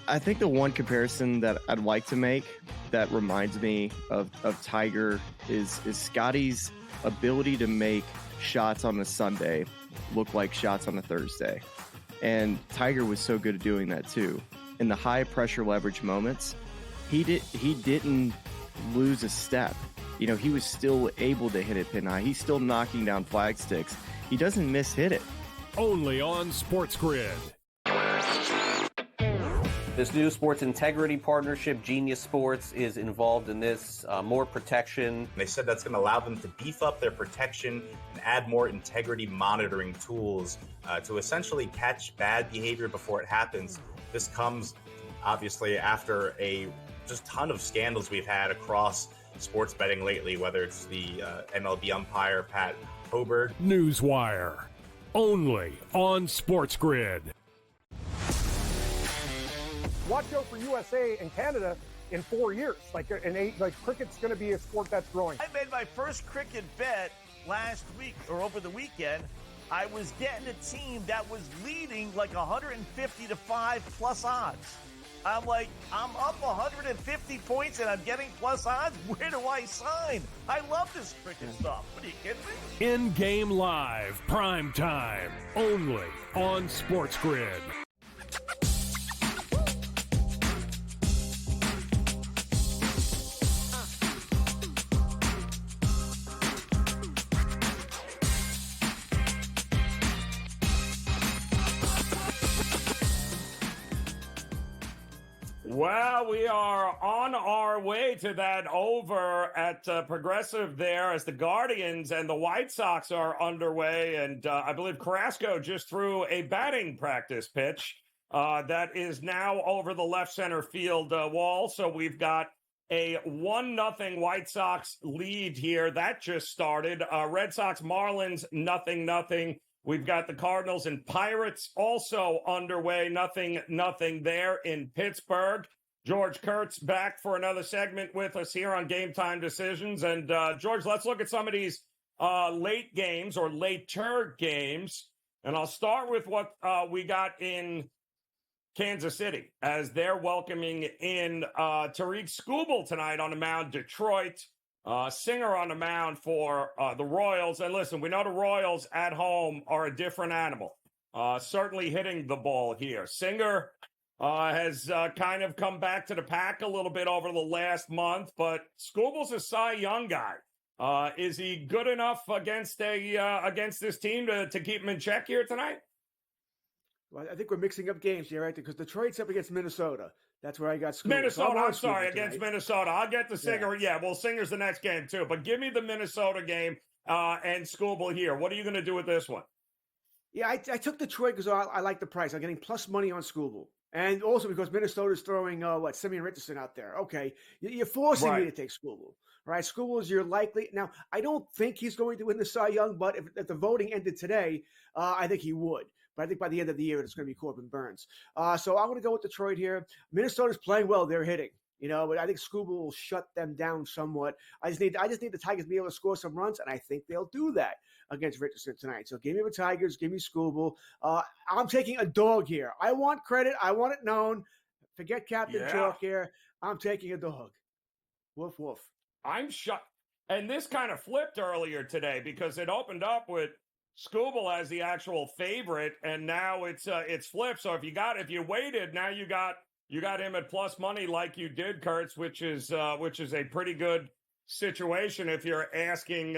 I think the one comparison that I'd like to make that reminds me of Tiger is Scotty's ability to make shots on a Sunday look like shots on a Thursday. And Tiger was so good at doing that too. In the high pressure leverage moments, he didn't lose a step. You know, he was still able to hit it pin high. He's still knocking down flag sticks. He doesn't miss-hit it. Only on SportsGrid. This new sports integrity partnership, Genius Sports, is involved in this. More protection. They said that's going to allow them to beef up their protection and add more integrity monitoring tools to essentially catch bad behavior before it happens. This comes, obviously, after a just ton of scandals we've had across sports betting lately, whether it's the MLB umpire, Pat Hoberg. Newswire, only on SportsGrid. Watch out for USA and Canada in 4 years. Cricket's going to be a sport that's growing. I made my first cricket bet last week or over the weekend. I was getting a team that was leading like 150 to 5 plus odds. I'm like, I'm up 150 points and I'm getting plus odds. Where do I sign? I love this cricket stuff. What are you kidding me? In-game live, prime time, only on SportsGrid. Well, we are on our way to that over at Progressive there as the Guardians and the White Sox are underway. And I believe Carrasco just threw a batting practice pitch that is now over the left center field wall. So we've got a 1-0 White Sox lead here. That just started. Red Sox, Marlins, 0-0. We've got the Cardinals and Pirates also underway. 0-0 there in Pittsburgh. George Kurtz back for another segment with us here on Game Time Decisions. And George, let's look at some of these late games or later games. And I'll start with what we got in Kansas City as they're welcoming in Tariq Skubal tonight on the mound. Detroit, Singer on the mound for the Royals. And listen, we know the Royals at home are a different animal. Certainly hitting the ball here. Singer has kind of come back to the pack a little bit over the last month, but Skubal's a Cy Young guy. Is he good enough against this team to keep him in check here tonight? Well, I think we're mixing up games here, right? Because Detroit's up against Minnesota. That's where I got Skubal. Minnesota, I'm sorry, against Minnesota. I'll get the Singer. Yeah, well, Singer's the next game, too. But give me the Minnesota game and Skubal here. What are you going to do with this one? Yeah, I took Detroit because I like the price. I'm getting plus money on Skubal. And also because Minnesota's throwing, Simeon Richardson out there. Okay, you're forcing me to take Skubal. Right, Skubal is your likely. Now, I don't think he's going to win the Cy Young, but if the voting ended today, I think he would. But I think by the end of the year, it's going to be Corbin Burns. So I'm going to go with Detroit here. Minnesota's playing well. They're hitting. But I think Skubal will shut them down somewhat. I just need the Tigers to be able to score some runs, and I think they'll do that against Richardson tonight. So give me the Tigers, give me Skubal. I'm taking a dog here. I want credit. I want it known. Forget Captain Chalk here. I'm taking a dog. Woof, woof. I'm shocked. And this kind of flipped earlier today because it opened up with Skubal as the actual favorite, and now it's flipped. So if you waited, now you got him at plus money like you did, Kurtz, which is a pretty good situation if you're asking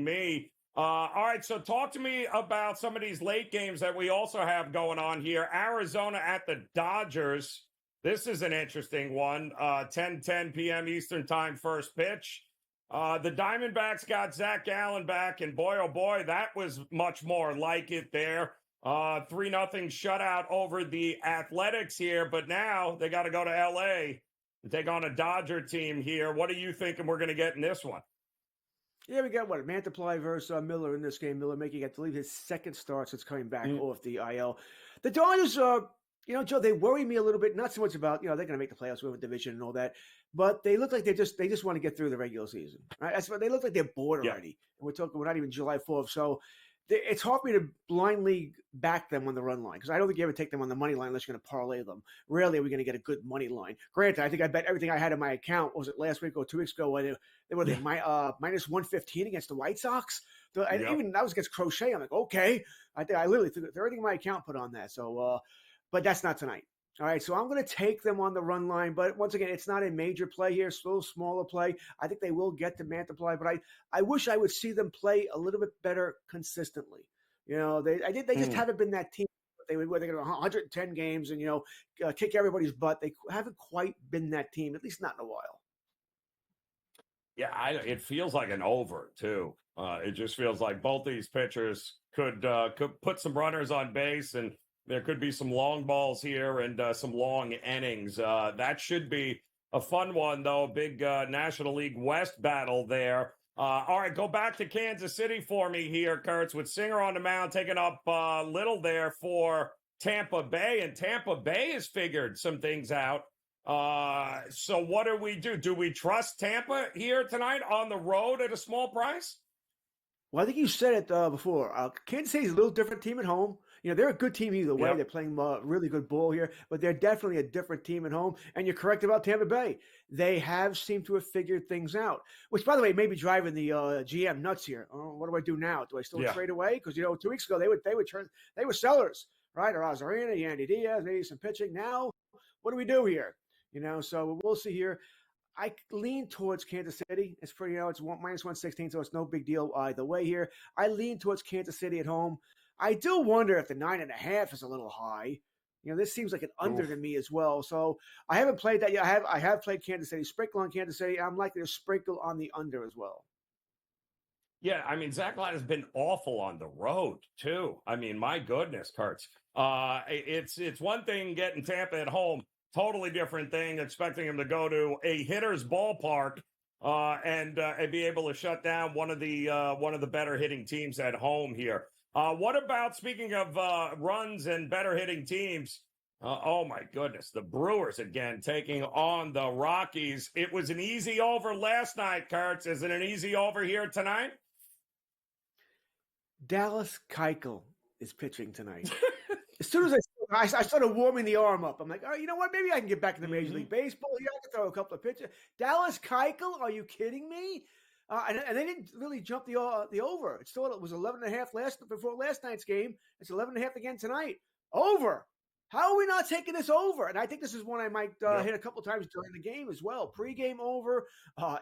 me. All right, so talk to me about some of these late games that we also have going on here. Arizona at the Dodgers. This is an interesting one. 10 p.m. Eastern time, first pitch. The Diamondbacks got Zach Gallen back, and boy, oh boy, that was much more like it there. 3-0 shutout over the Athletics here, but now they got to go to L.A. and take on a Dodger team here. What are you thinking we're going to get in this one? Yeah, we got Mantiply versus Miller in this game. Miller making, I believe, his second start since coming back off the IL. The Dodgers Joe, they worry me a little bit, not so much about, they're going to make the playoffs with a division and all that, but they look like they just want to get through the regular season, right? They look like they're bored already. And we're not even July 4th. So it's hard for me to blindly back them on the run line because I don't think you ever take them on the money line unless you're going to parlay them. Rarely are we going to get a good money line. Granted, I think I bet everything I had in my account, was it last week or 2 weeks ago, when they were minus 115 against the White Sox. Even that was against Crochet. I'm like, okay. I literally took everything in my account put on that. So, but that's not tonight. All right, so I'm going to take them on the run line, but once again, it's not a major play here, still a smaller play. I think they will get to Mantiply, but I wish I would see them play a little bit better consistently. They just haven't been that team. They're going to 110 games and kick everybody's butt. They haven't quite been that team, at least not in a while. Yeah, it feels like an over too. It just feels like both these pitchers could put some runners on base and. There could be some long balls here and some long innings. That should be a fun one, though. Big National League West battle there. All right, go back to Kansas City for me here, Kurtz, with Singer on the mound, taking up Little there for Tampa Bay. And Tampa Bay has figured some things out. So what do we do? Do we trust Tampa here tonight on the road at a small price? Well, I think you said it before. Kansas City is a little different team at home. They're a good team either way. Yep. They're playing really good ball here, but they're definitely a different team at home. And you're correct about Tampa Bay. They have seemed to have figured things out, which, by the way, may be driving the GM nuts here. What do I do now? Do I still trade away? Because 2 weeks ago they were sellers, right? Arozarena, Yandy Diaz, maybe some pitching. Now, what do we do here? So we'll see here. I lean towards Kansas City. It's pretty, it's minus 116, so it's no big deal either way here. I lean towards Kansas City at home. I do wonder if the 9.5 is a little high. This seems like an under to me as well. So I haven't played that yet. I have played Kansas City, sprinkle on Kansas City. I'm likely to sprinkle on the under as well. Yeah, Zach Light has been awful on the road too. My goodness, Kurtz. It's one thing getting Tampa at home. Totally different thing, expecting him to go to a hitter's ballpark and be able to shut down one of the better hitting teams at home here. What about, speaking of runs and better hitting teams, Oh, my goodness. The Brewers again taking on the Rockies. It was an easy over last night, Kurtz. Is it an easy over here tonight? Dallas Keuchel is pitching tonight. As soon as I started warming the arm up, I'm like, oh, you know what? Maybe I can get back into Major League Baseball. Yeah, I can throw a couple of pitches. Dallas Keuchel, are you kidding me? And they didn't really jump the over. It was 11.5 before last night's game. It's 11.5 again tonight. Over. How are we not taking this over? And I think this is one I might hit a couple times during the game as well. Pre-game over,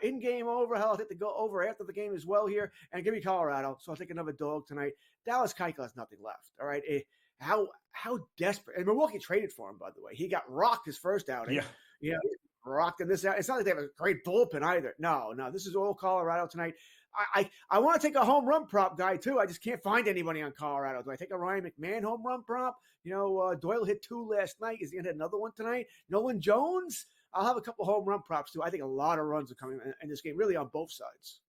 in-game over. Hell, I'll take the go over after the game as well here. And give me Colorado. So I'll take another dog tonight. Dallas Keuchel has nothing left. All right. How desperate. And Milwaukee traded for him, by the way. He got rocked his first outing. Yeah. You know, rocked in this out. It's not like they have a great bullpen either. No. This is all Colorado tonight. I want to take a home run prop guy, too. I just can't find anybody on Colorado. Do I take a Ryan McMahon home run prop? Doyle hit 2 last night. Is he going to hit another one tonight? Nolan Jones? I'll have a couple home run props, too. I think a lot of runs are coming in this game, really on both sides.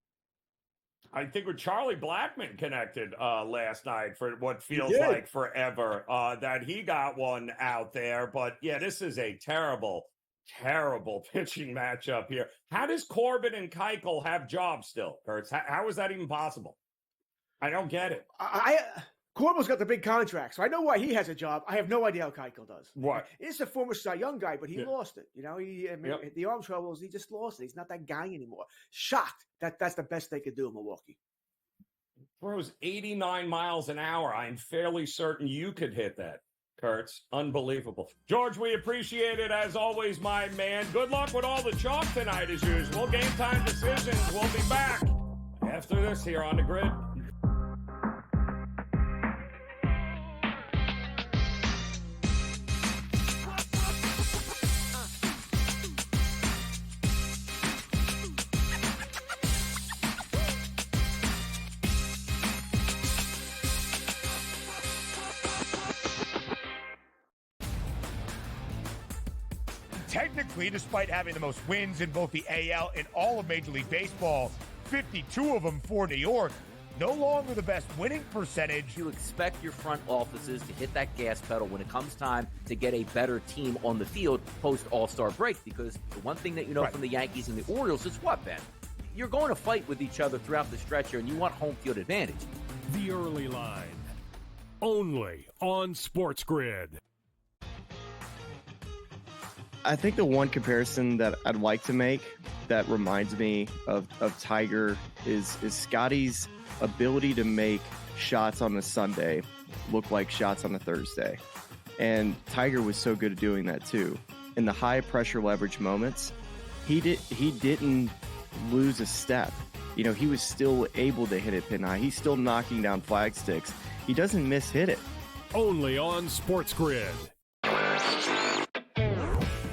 I think with Charlie Blackmon connected last night for what feels like forever, that he got one out there. But, yeah, this is a terrible pitching matchup here. How does Corbin and Keuchel have jobs still, Kurtz? How is that even possible? I don't get it. Corbin's got the big contract, so I know why he has a job. I have no idea how Keuchel does. What? He's a former Cy Young guy, but he lost it. The arm troubles, he just lost it. He's not that guy anymore. Shocked that's the best they could do in Milwaukee. Throws 89 miles an hour. I'm fairly certain you could hit that, Kurtz. Unbelievable. George, we appreciate it as always, my man. Good luck with all the chalk tonight as usual. Game Time Decisions. We'll be back after this here on the Grid. Technically, despite having the most wins in both the AL and all of Major League Baseball, 52 of them for New York, no longer the best winning percentage. You expect your front offices to hit that gas pedal when it comes time to get a better team on the field post All-Star break, because the one thing that you know from the Yankees and the Orioles is what, Ben? You're going to fight with each other throughout the stretch here, and you want home field advantage. The Early Line, only on SportsGrid. I think the one comparison that I'd like to make that reminds me of Tiger is Scotty's ability to make shots on a Sunday look like shots on a Thursday. And Tiger was so good at doing that too. In the high pressure leverage moments, he didn't lose a step. He was still able to hit it pin high. He's still knocking down flag sticks. He doesn't miss hit it. Only on SportsGrid.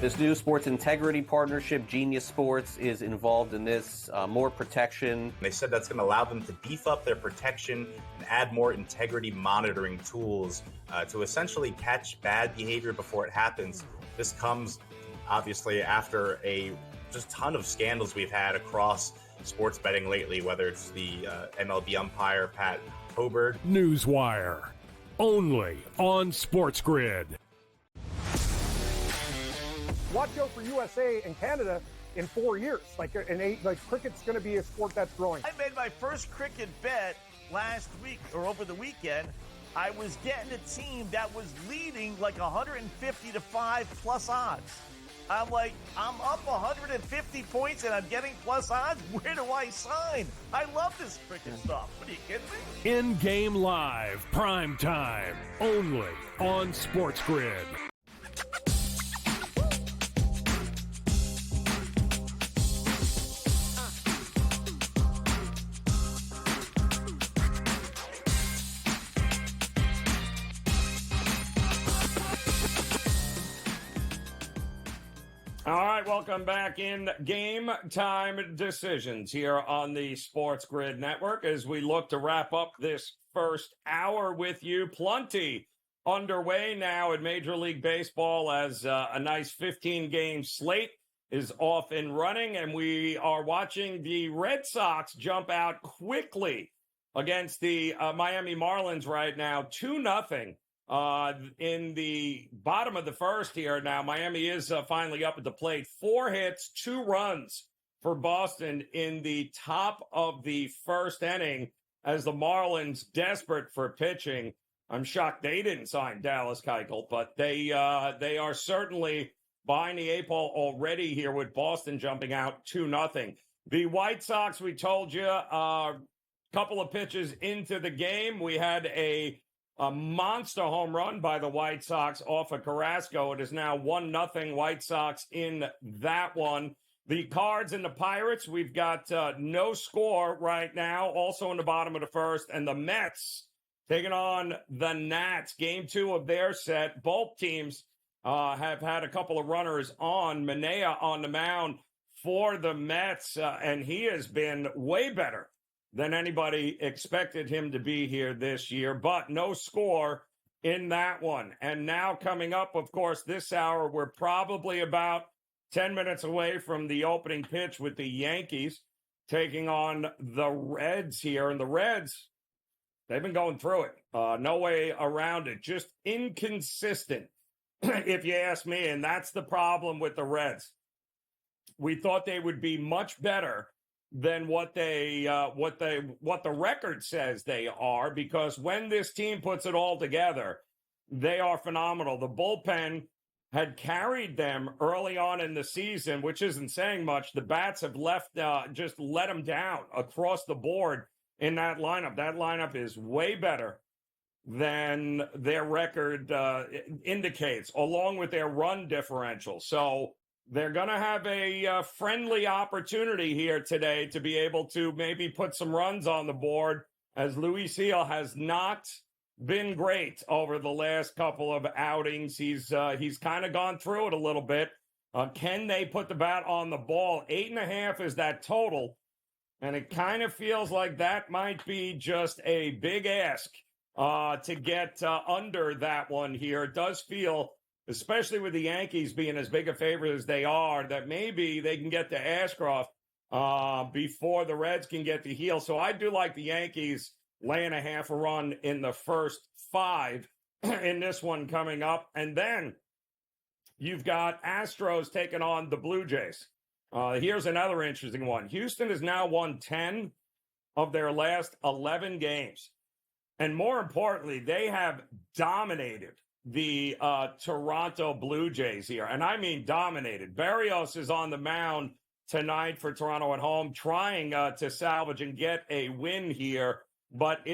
This new sports integrity partnership, Genius Sports, is involved in this. More protection. They said that's going to allow them to beef up their protection and add more integrity monitoring tools to essentially catch bad behavior before it happens. This comes, obviously, after a just ton of scandals we've had across sports betting lately, whether it's the MLB umpire, Pat Hoberg. Newswire. Only on SportsGrid. Watch out for USA and Canada in 4 years. Cricket's going to be a sport that's growing. I made my first cricket bet last week or over the weekend. I was getting a team that was leading like 150 to 5 plus odds. I'm like, I'm up 150 points and I'm getting plus odds. Where do I sign? I love this cricket stuff. What are you kidding me? In-game live, prime time, only on SportsGrid. All right, welcome back in Game Time Decisions here on the SportsGrid Network as we look to wrap up this first hour with you. Plenty underway now in Major League Baseball as a nice 15-game slate is off and running, and we are watching the Red Sox jump out quickly against the Miami Marlins right now, 2-0. in the bottom of the first here. Now, Miami is finally up at the plate. 4 hits, 2 runs for Boston in the top of the first inning as the Marlins, desperate for pitching. I'm shocked they didn't sign Dallas Keuchel, but they are certainly behind the 8 ball already here with Boston jumping out 2-0. The White Sox, we told you, couple of pitches into the game, we had a monster home run by the White Sox off of Carrasco. It is now 1-0 White Sox in that one. The Cards and the Pirates, we've got no score right now, also in the bottom of the first. And the Mets taking on the Nats, game 2 of their set. Both teams have had a couple of runners on. Manea on the mound for the Mets, and he has been way better than anybody expected him to be here this year, but no score in that one. And now coming up, of course, this hour, we're probably about 10 minutes away from the opening pitch with the Yankees taking on the Reds here. And the Reds, they've been going through it. No way around it. Just inconsistent, if you ask me. And that's the problem with the Reds. We thought they would be much better than what the record says they are, because when this team puts it all together, they are phenomenal. The bullpen had carried them early on in the season, which isn't saying much. The bats have just let them down across the board in that lineup. That lineup is way better than their record indicates, along with their run differential. So they're going to have a friendly opportunity here today to be able to maybe put some runs on the board, as Luis Gil has not been great over the last couple of outings. He's kind of gone through it a little bit. Can they put the bat on the ball? 8.5 is that total, and it kind of feels like that might be just a big ask to get under that one here. It does feel, especially with the Yankees being as big a favorite as they are, that maybe they can get to Ashcroft before the Reds can get to Heel. So I do like the Yankees laying a half a run in the first 5 in this one coming up. And then you've got Astros taking on the Blue Jays. Here's another interesting one. Houston has now won 10 of their last 11 games. And more importantly, they have dominated the Toronto Blue Jays here. And I mean dominated. Barrios is on the mound tonight for Toronto at home, trying to salvage and get a win here. But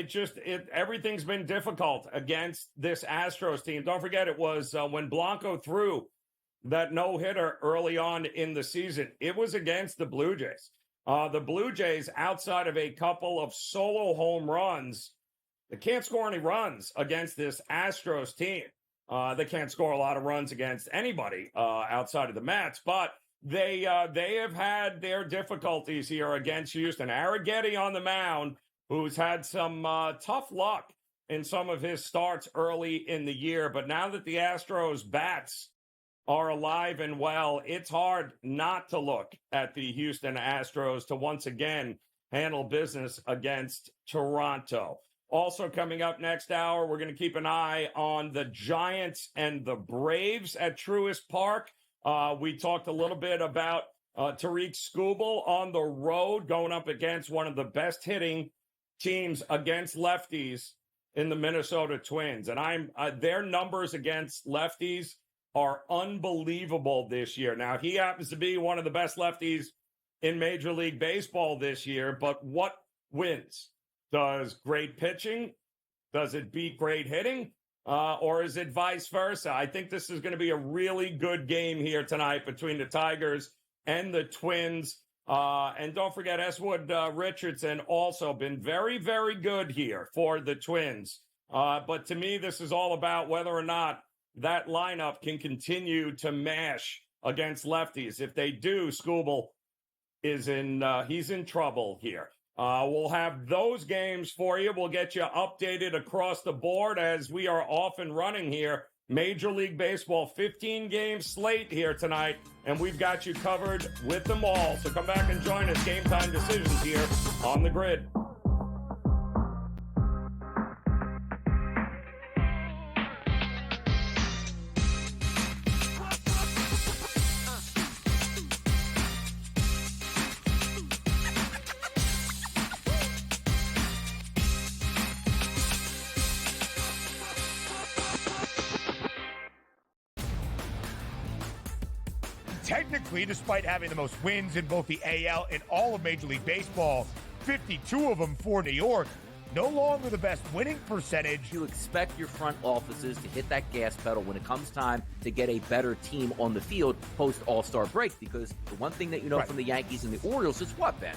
everything's been difficult against this Astros team. Don't forget, it was when Blanco threw that no-hitter early on in the season, it was against the Blue Jays. The Blue Jays, outside of a couple of solo home runs, they can't score any runs against this Astros team. They can't score a lot of runs against anybody outside of the Mets, but they have had their difficulties here against Houston. Arrighetti on the mound, who's had some tough luck in some of his starts early in the year. But now that the Astros bats are alive and well, it's hard not to look at the Houston Astros to once again handle business against Toronto. Also coming up next hour, we're going to keep an eye on the Giants and the Braves at Truist Park. We talked a little bit about Tariq Skubal on the road going up against one of the best hitting teams against lefties in the Minnesota Twins. And their numbers against lefties are unbelievable this year. Now, he happens to be one of the best lefties in Major League Baseball this year, but what wins? Does great pitching? Does it beat great hitting? Or is it vice versa? I think this is going to be a really good game here tonight between the Tigers and the Twins. And don't forget, Eswood Richardson also been very, very good here for the Twins. But to me, this is all about whether or not that lineup can continue to mash against lefties. If they do, Skubal is he's in trouble here. We'll have those games for you. We'll get you updated across the board as we are off and running here. Major League Baseball 15-game slate here tonight, and we've got you covered with them all. So come back and join us. Game Time Decisions here on the Grid. Technically, despite having the most wins in both the AL and all of Major League Baseball, 52 of them for New York, no longer the best winning percentage. You expect your front offices to hit that gas pedal when it comes time to get a better team on the field post All-Star break, because the one thing that you know from the Yankees and the Orioles is what, Ben?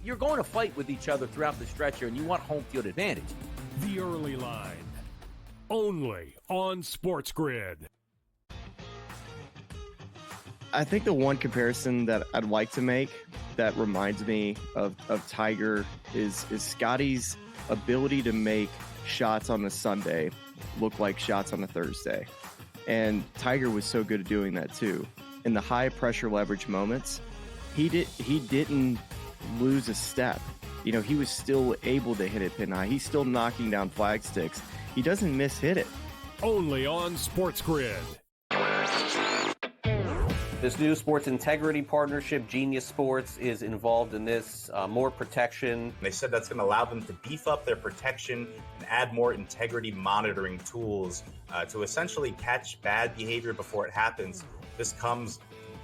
You're going to fight with each other throughout the stretch here, and you want home field advantage. The Early Line, only on SportsGrid. I think the one comparison that I'd like to make that reminds me of Tiger is Scotty's ability to make shots on a Sunday look like shots on a Thursday. And Tiger was so good at doing that too. In the high pressure leverage moments, he didn't lose a step. You know, he was still able to hit it pin high. He's still knocking down flag sticks. He doesn't hit it. Only on SportsGrid. This new sports integrity partnership, Genius Sports, is involved in this. More protection. They said that's going to allow them to beef up their protection and add more integrity monitoring tools to essentially catch bad behavior before it happens. This comes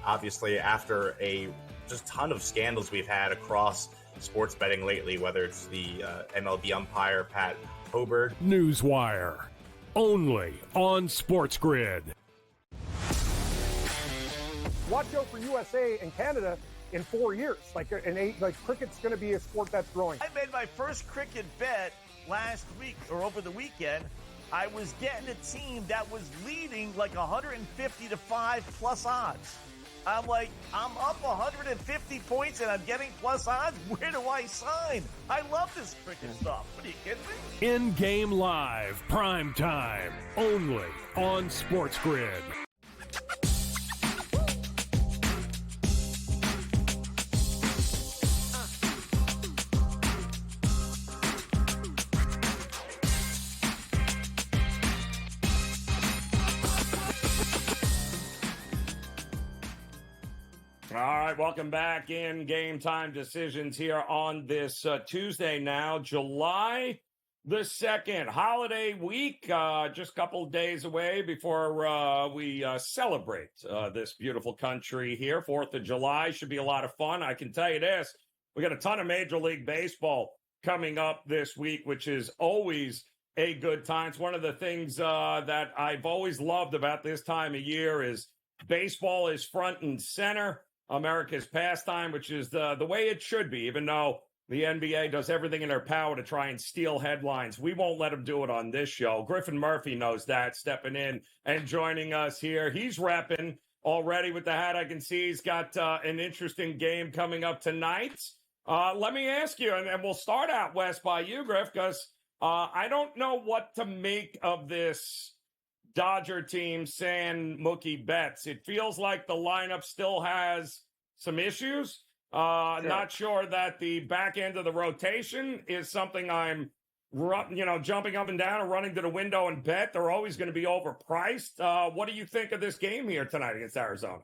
obviously after a just ton of scandals we've had across sports betting lately, whether it's the MLB umpire Pat Hoberg. Newswire, only on SportsGrid. Watch out for USA and Canada in 4 years. Cricket's going to be a sport that's growing. I made my first cricket bet last week or over the weekend. I was getting a team that was leading like 150 to 5 plus odds. I'm like, I'm up 150 points and I'm getting plus odds. Where do I sign? I love this cricket stuff. What are you kidding me? In-game live, prime time, only on SportsGrid. All right, welcome back in Game Time Decisions here on this Tuesday now, July the 2nd, holiday week, just a couple of days away before we celebrate this beautiful country here. 4th of July should be a lot of fun. I can tell you this, we got a ton of Major League Baseball coming up this week, which is always a good time. It's one of the things that I've always loved about this time of year is baseball is front and center. America's pastime, which is the way it should be, even though the NBA does everything in their power to try and steal headlines. We won't let them do it on this show. Griffin Murphy knows that, stepping in and joining us here. He's repping already with the hat. I can see he's got an interesting game coming up tonight. Let me ask you, and we'll start out, Wes, by you, Griff, because I don't know what to make of this Dodger team saying Mookie Betts. It feels like the lineup still has some issues. Not sure that the back end of the rotation is something I'm, jumping up and down and running to the window and bet. They're always going to be overpriced. What do you think of this game here tonight against Arizona?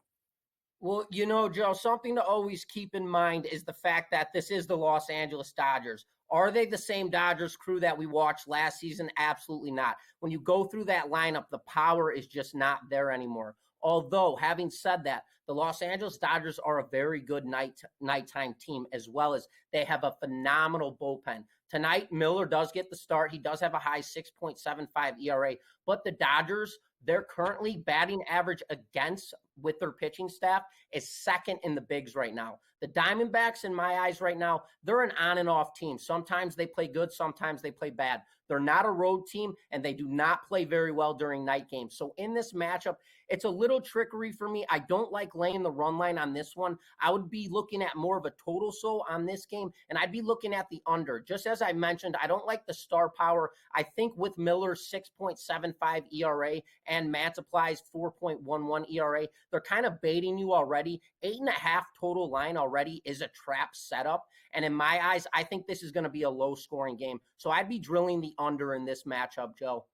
Well, Joe, something to always keep in mind is the fact that this is the Los Angeles Dodgers. Are they the same Dodgers crew that we watched last season? Absolutely not. When you go through that lineup, the power is just not there anymore. Although, having said that, the Los Angeles Dodgers are a very good nighttime team, as well as they have a phenomenal bullpen. Tonight, Miller does get the start. He does have a high 6.75 ERA. But the Dodgers, their currently batting average against with their pitching staff is second in the bigs right now. The Diamondbacks, in my eyes right now, they're an on and off team. Sometimes they play good, sometimes they play bad. They're not a road team, and they do not play very well during night games. So in this matchup, it's a little trickery for me. I don't like laying the run line on this one. I would be looking at more of a total so on this game, and I'd be looking at the under. Just as I mentioned, I don't like the star power. I think with Miller's 6.75 ERA and Mantiply's 4.11 ERA, they're kind of baiting you already. 8.5 total line already is a trap setup. And in my eyes, I think this is going to be a low-scoring game. So I'd be drilling the under in this matchup, Joe.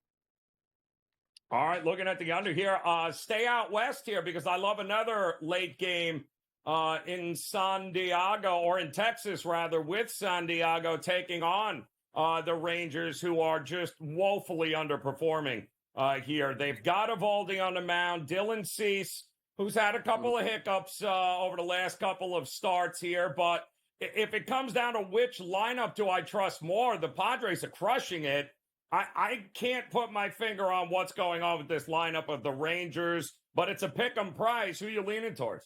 All right, looking at the under here. Stay out west here because I love another late game in San Diego, or in Texas, rather, with San Diego taking on the Rangers, who are just woefully underperforming here. They've got Eovaldi on the mound. Dylan Cease who's had a couple of hiccups over the last couple of starts here. But if it comes down to which lineup do I trust more, the Padres are crushing it. I can't put my finger on what's going on with this lineup of the Rangers, but it's a pick-em price. Who are you leaning towards?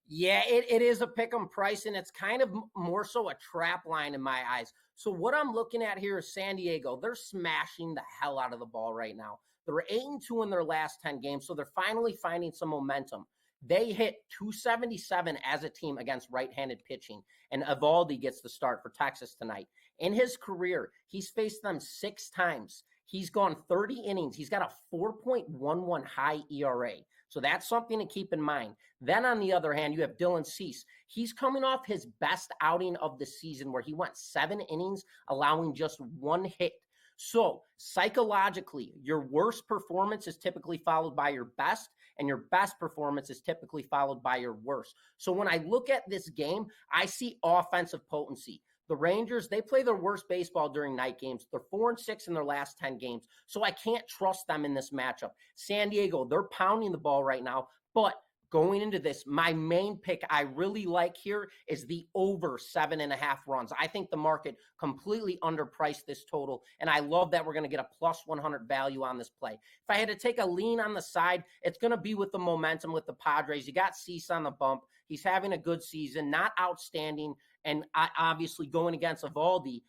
Yeah, it is a pick 'em price, and it's kind of more so a trap line in my eyes. So what I'm looking at here is San Diego. They're smashing the hell out of the ball right now. They're 8-2 in their last 10 games, so they're finally finding some momentum. They hit 277 as a team against right-handed pitching, and Evaldi gets the start for Texas tonight. In his career, he's faced them 6 times. He's gone 30 innings. He's got a 4.11 high ERA. So that's something to keep in mind. Then on the other hand, you have Dylan Cease. He's coming off his best outing of the season where he went 7 innings, allowing just 1 hit. So psychologically, your worst performance is typically followed by your best, and your best performance is typically followed by your worst. So when I look at this game, I see offensive potency. The Rangers, they play their worst baseball during night games. They're 4-6 in their last 10 games. So I can't trust them in this matchup. San Diego, they're pounding the ball right now. But going into this, my main pick I really like here is the over 7.5 runs. I think the market completely underpriced this total, and I love that we're going to get a plus 100 value on this play. If I had to take a lean on the side, it's going to be with the momentum with the Padres. You got Cease on the bump. He's having a good season, not outstanding, and obviously going against Evaldi,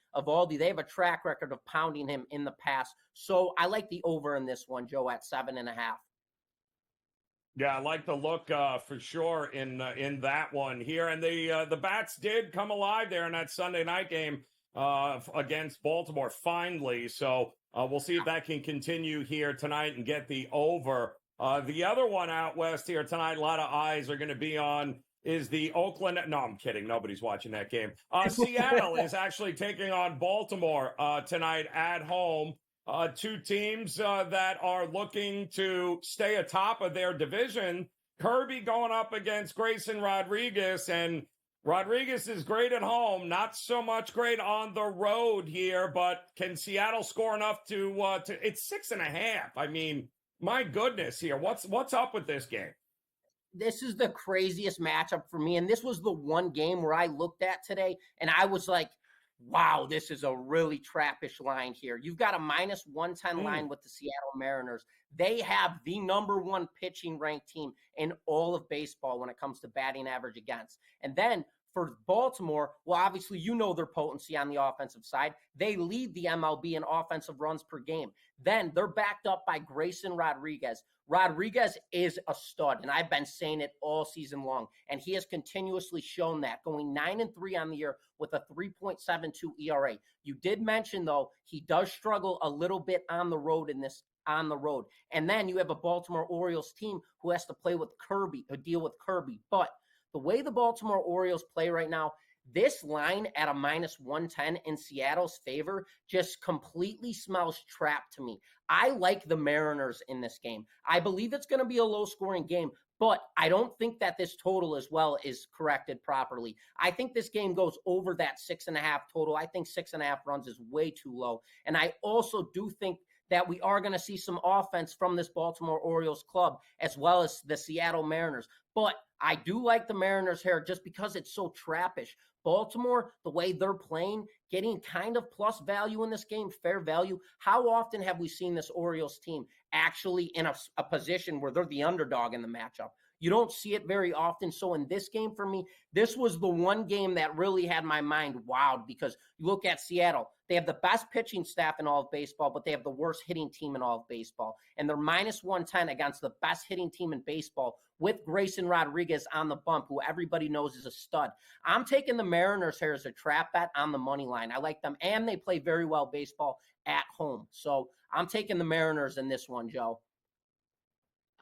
they have a track record of pounding him in the past. So I like the over in this one, Joe, at 7.5. Yeah, I like the look for sure in that one here. And the Bats did come alive there in that Sunday night game against Baltimore finally. So we'll see if that can continue here tonight and get the over. The other one out west here tonight, a lot of eyes are going to be on, is the Oakland. No, I'm kidding. Nobody's watching that game. Seattle is actually taking on Baltimore tonight at home. 2 teams that are looking to stay atop of their division. Kirby going up against Grayson Rodriguez, and Rodriguez is great at home, not so much great on the road here, but can Seattle score enough to it's 6.5. I mean, my goodness here. What's up with this game? This is the craziest matchup for me. And this was the one game where I looked at today and I was like, wow, this is a really trappish line here. You've got a minus 110 line with the Seattle Mariners. They have the number 1 pitching ranked team in all of baseball when it comes to batting average against. And then for Baltimore, well, obviously, you know their potency on the offensive side. They lead the MLB in offensive runs per game. Then they're backed up by Grayson Rodriguez. Rodriguez is a stud, and I've been saying it all season long, and he has continuously shown that, going 9-3 on the year with a 3.72 ERA. You did mention, though, he does struggle a little bit on the road in this on the road. And then you have a Baltimore Orioles team who has to play with Kirby, or deal with Kirby. But the way the Baltimore Orioles play right now, this line at a minus 110 in Seattle's favor just completely smells trap to me. I like the Mariners in this game. I believe it's going to be a low-scoring game, but I don't think that this total as well is corrected properly. I think this game goes over that 6.5 total. I think 6.5 runs is way too low. And I also do think that we are going to see some offense from this Baltimore Orioles club as well as the Seattle Mariners. But I do like the Mariners here just because it's so trappish. Baltimore, the way they're playing, getting kind of plus value in this game, fair value. How often have we seen this Orioles team actually in a position where they're the underdog in the matchup? You don't see it very often. So in this game for me, this was the one game that really had my mind wowed, because you look at Seattle, they have the best pitching staff in all of baseball, but they have the worst hitting team in all of baseball. And they're minus 110 against the best hitting team in baseball with Grayson Rodriguez on the bump, who everybody knows is a stud. I'm taking the Mariners here as a trap bet on the money line. I like them, and they play very well baseball at home. So I'm taking the Mariners in this one, Joe.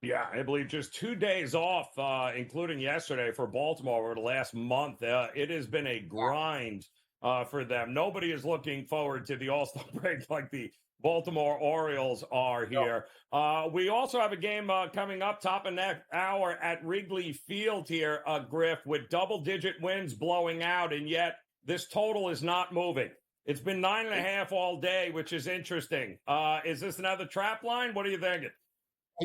Yeah, I believe just 2 days off, including yesterday, for Baltimore over the last month. It has been a grind for them. Nobody is looking forward to the All-Star break like the Baltimore Orioles are here. We also have a game coming up top of that hour at Wrigley Field here, Griff, with double-digit winds blowing out, and yet this total is not moving. It's been 9.5 all day, which is interesting. Is this another trap line? What are you thinking?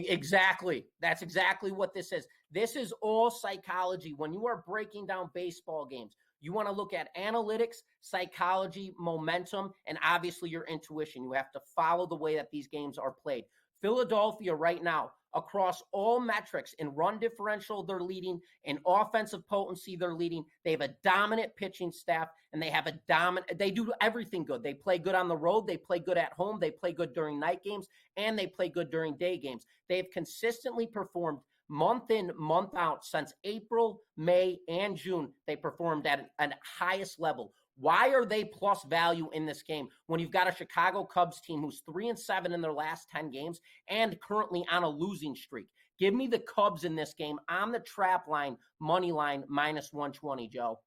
Exactly. That's exactly what this is. This is all psychology. When you are breaking down baseball games, you want to look at analytics, psychology, momentum, and obviously your intuition. You have to follow the way that these games are played. Philadelphia right now, across all metrics, in run differential, they're leading. In offensive potency, they're leading. They have a dominant pitching staff, and they do everything good. They play good on the road. They play good at home. They play good during night games, and they play good during day games. They've consistently performed month in, month out since April, May, and June. They performed at an highest level. Why are they plus value in this game when you've got a Chicago Cubs team who's 3-7 in their last 10 games and currently on a losing streak? Give me the Cubs in this game on the trap line, money line, -120, Joe.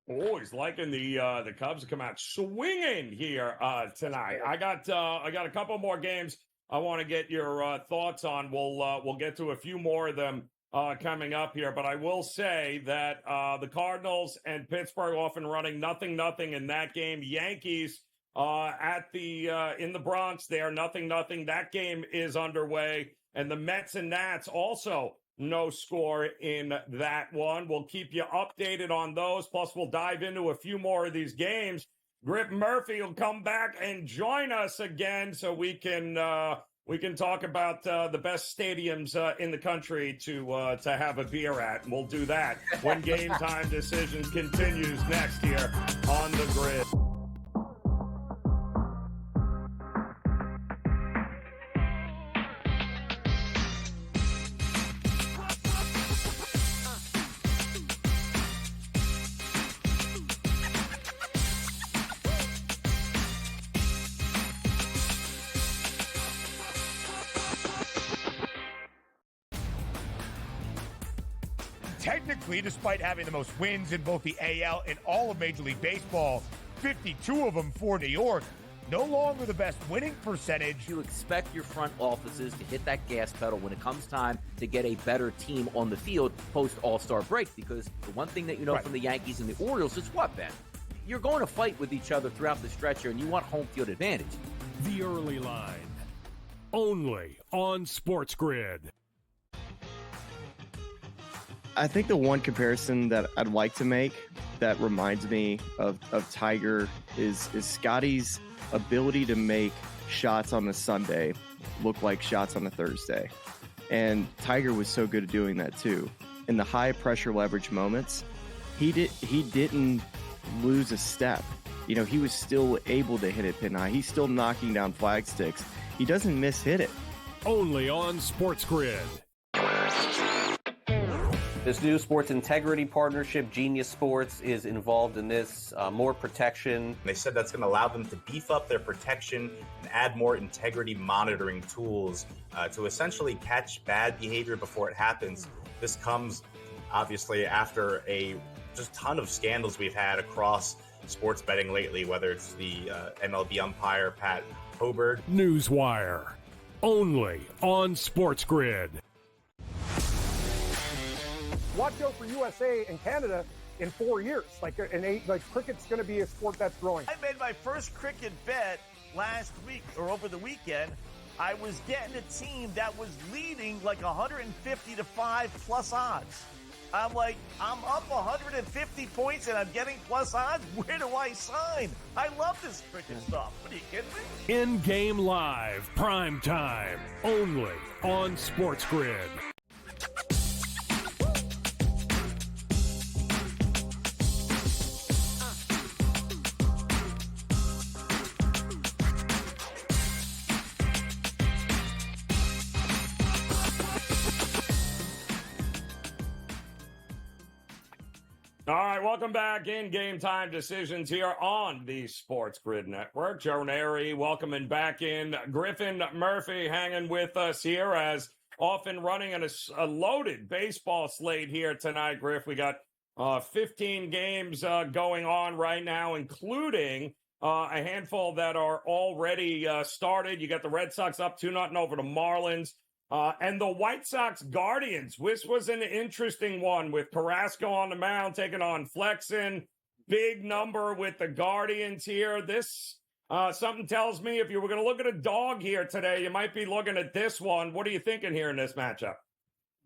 Oh, he's liking the Cubs to come out swinging here tonight. I got a couple more games I want to get your thoughts on. We'll get to a few more of them coming up here, but I will say that the Cardinals and Pittsburgh off and running 0-0 in that game. Yankees in the Bronx there 0-0. That game is underway, and the Mets and Nats also no score in that one. We'll keep you updated on those. Plus, we'll dive into a few more of these games. Griff Murphy will come back and join us again so we can talk about the best stadiums in the country to have a beer at. And we'll do that when Game Time Decisions continues next here on the Grid. Technically, despite having the most wins in both the AL and all of Major League Baseball, 52 of them for New York, no longer the best winning percentage. You expect your front offices to hit that gas pedal when it comes time to get a better team on the field post All-Star break, because the one thing that you know from the Yankees and the Orioles is what, Ben? You're going to fight with each other throughout the stretch here, and you want home field advantage. The Early Line, only on SportsGrid. I think the one comparison that I'd like to make that reminds me of Tiger is Scotty's ability to make shots on a Sunday look like shots on a Thursday. And Tiger was so good at doing that too. In the high pressure leverage moments, he didn't lose a step. You know, he was still able to hit it pin high. He's still knocking down flag sticks. He doesn't miss hit it. Only on SportsGrid. This new sports integrity partnership, Genius Sports, is involved in this. More protection. They said that's going to allow them to beef up their protection and add more integrity monitoring tools to essentially catch bad behavior before it happens. This comes obviously after a just ton of scandals we've had across sports betting lately, whether it's the MLB umpire Pat Hoberg. Newswire, only on SportsGrid. Watch out for USA and Canada in 4 years. Cricket's going to be a sport that's growing. I made my first cricket bet last week or over the weekend. I was getting a team that was leading like 150 to 5 plus odds. I'm like, I'm up 150 points and I'm getting plus odds. Where do I sign? I love this cricket stuff. What are you kidding me? In-game live, prime time, only on SportsGrid. All right, welcome back in Game Time Decisions here on the SportsGrid Network. Joe Raineri welcoming back in. Griffin Murphy hanging with us here as off and running in a loaded baseball slate here tonight, Griff. We got 15 games going on right now, including a handful that are already started. You got the Red Sox up 2-0 over the Marlins. And the White Sox Guardians. This was an interesting one with Carrasco on the mound taking on Flexen. Big number with the Guardians here. This Something tells me if you were going to look at a dog here today, you might be looking at this one. What are you thinking here in this matchup?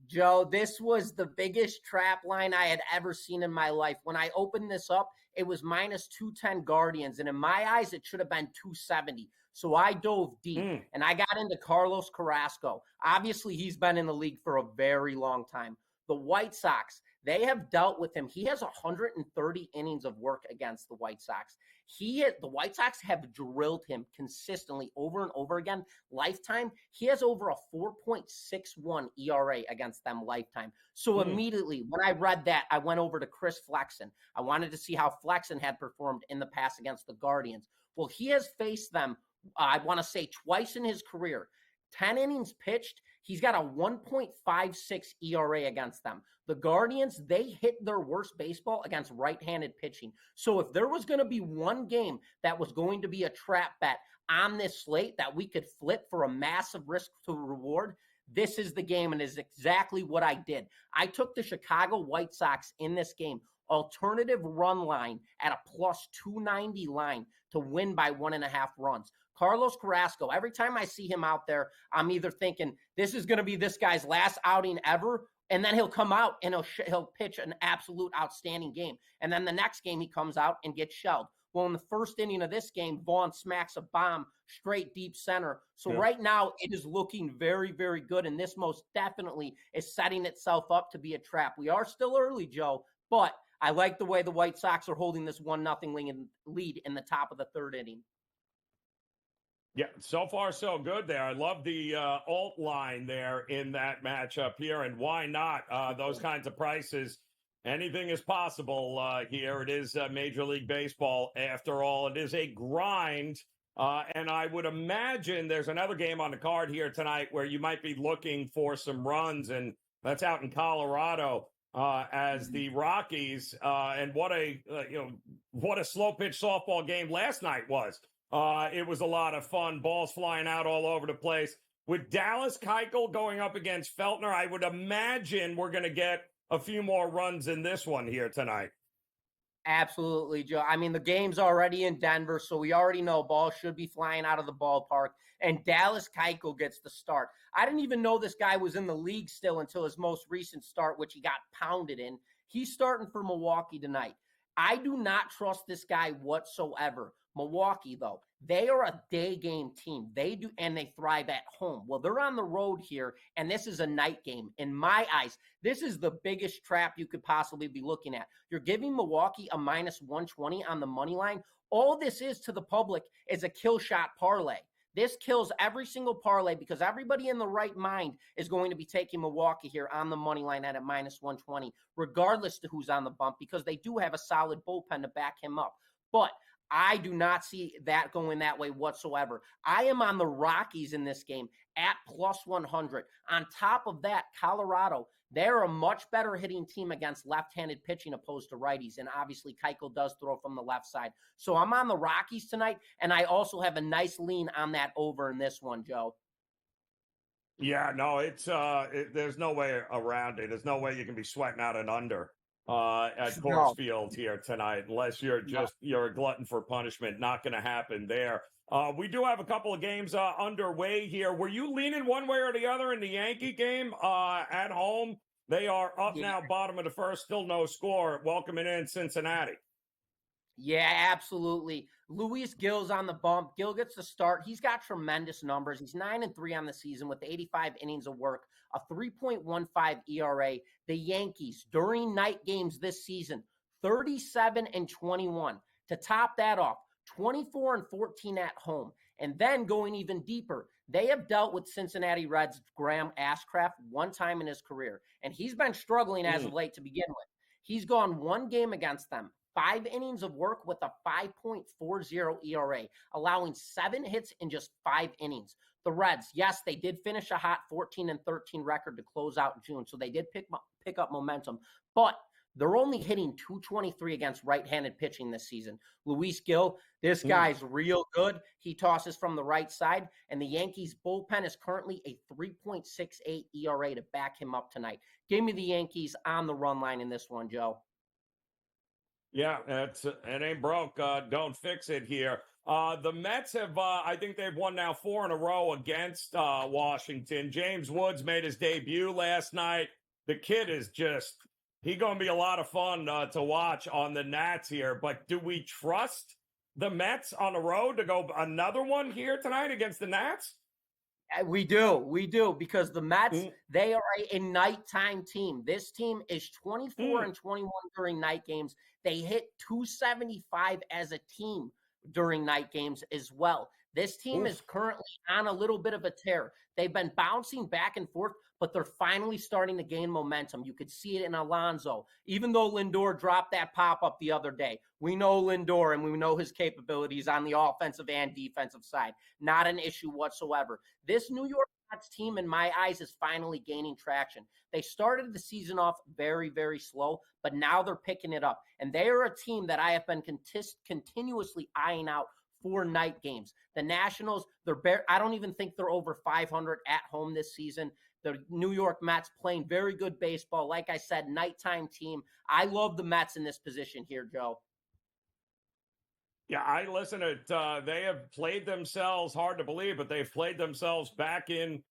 Joe, this was the biggest trap line I had ever seen in my life. When I opened this up, it was minus 210 Guardians, and in my eyes, it should have been 270. So I dove deep, and I got into Carlos Carrasco. Obviously, he's been in the league for a very long time. The White Sox, they have dealt with him. He has 130 innings of work against the White Sox. The White Sox have drilled him consistently over and over again. Lifetime, he has over a 4.61 ERA against them lifetime. So immediately when I read that, I went over to Chris Flexen. I wanted to see how Flexen had performed in the past against the Guardians. Well, he has faced them, I want to say, twice in his career. 10 innings pitched, he's got a 1.56 ERA against them. The Guardians, they hit their worst baseball against right-handed pitching. So if there was going to be one game that was going to be a trap bet on this slate that we could flip for a massive risk to reward, this is the game, and is exactly what I did. I took the Chicago White Sox in this game, alternative run line at a plus 290 line to win by 1.5 runs. Carlos Carrasco, every time I see him out there, I'm either thinking this is going to be this guy's last outing ever, and then he'll come out and he'll pitch an absolute outstanding game. And then the next game he comes out and gets shelled. Well, in the first inning of this game, Vaughn smacks a bomb straight deep center. So right now it is looking very, very good. And this most definitely is setting itself up to be a trap. We are still early, Joe, but I like the way the White Sox are holding this 1-0 lead in the top of the third inning. Yeah, so far so good there. I love the alt line there in that matchup here, and why not? Those kinds of prices, anything is possible here. It is Major League Baseball after all. It is a grind, and I would imagine there's another game on the card here tonight where you might be looking for some runs, and that's out in Colorado as the Rockies. And what a slow pitch softball game last night was. It was a lot of fun. Balls flying out all over the place. With Dallas Keuchel going up against Feltner, I would imagine we're going to get a few more runs in this one here tonight. Absolutely, Joe. I mean, the game's already in Denver, so we already know balls should be flying out of the ballpark, and Dallas Keuchel gets the start. I didn't even know this guy was in the league still until his most recent start, which he got pounded in. He's starting for Milwaukee tonight. I do not trust this guy whatsoever. Milwaukee, though, they are a day game team. They do, and they thrive at home. Well, they're on the road here, and this is a night game. In my eyes, this is the biggest trap you could possibly be looking at. You're giving Milwaukee a minus 120 on the money line. All this is to the public is a kill shot parlay. This kills every single parlay because everybody in the right mind is going to be taking Milwaukee here on the money line at a minus 120, regardless to who's on the bump, because they do have a solid bullpen to back him up. But I do not see that going that way whatsoever. I am on the Rockies in this game at plus 100. On top of that, Colorado, they're a much better hitting team against left-handed pitching opposed to righties. And obviously, Keuchel does throw from the left side. So I'm on the Rockies tonight, and I also have a nice lean on that over in this one, Joe. Yeah, no, there's no way around it. There's no way you can be sweating out an under at Coors Field here tonight, unless you're a glutton for punishment. Not going to happen there. We do have a couple of games underway here. Were you leaning one way or the other in the Yankee game at home? They are up now, bottom of the first, still no score. Welcoming in Cincinnati. Yeah, absolutely. Luis Gil's on the bump. Gil gets the start. He's got tremendous numbers. He's 9-3 on the season with 85 innings of work, a 3.15 ERA. The Yankees, during night games this season, 37-21. To top that off, 24-14 at home. And then going even deeper, they have dealt with Cincinnati Reds' Graham Ashcraft one time in his career. And he's been struggling as of late to begin with. He's gone one game against them. 5 innings of work with a 5.40 ERA, allowing 7 hits in just 5 innings. The Reds, yes, they did finish a hot 14-13 record to close out June, so they did pick up momentum, but they're only hitting .223 against right-handed pitching this season. Luis Gil, this guy's real good. He tosses from the right side, and the Yankees' bullpen is currently a 3.68 ERA to back him up tonight. Give me the Yankees on the run line in this one, Joe. Yeah, it ain't broke. Don't fix it here. The Mets have, I think they've won now 4 in a row against Washington. James Woods made his debut last night. The kid is he's going to be a lot of fun to watch on the Nats here. But do we trust the Mets on the road to go another one here tonight against the Nats? We do, because the Mets, they are a nighttime team. This team is 24 and 21 during night games. They hit 275 as a team during night games as well. This team is currently on a little bit of a tear. They've been bouncing back and forth, but they're finally starting to gain momentum. You could see it in Alonso. Even though Lindor dropped that pop-up the other day, we know Lindor and we know his capabilities on the offensive and defensive side. Not an issue whatsoever. This New York Mets team, in my eyes, is finally gaining traction. They started the season off very, very slow, but now they're picking it up. And they are a team that I have been continuously eyeing out for night games. The Nationals, I don't even think they're over 500 at home this season. The New York Mets playing very good baseball. Like I said, nighttime team. I love the Mets in this position here, Joe. Yeah, I listen to they have played themselves, hard to believe, but they've played themselves back in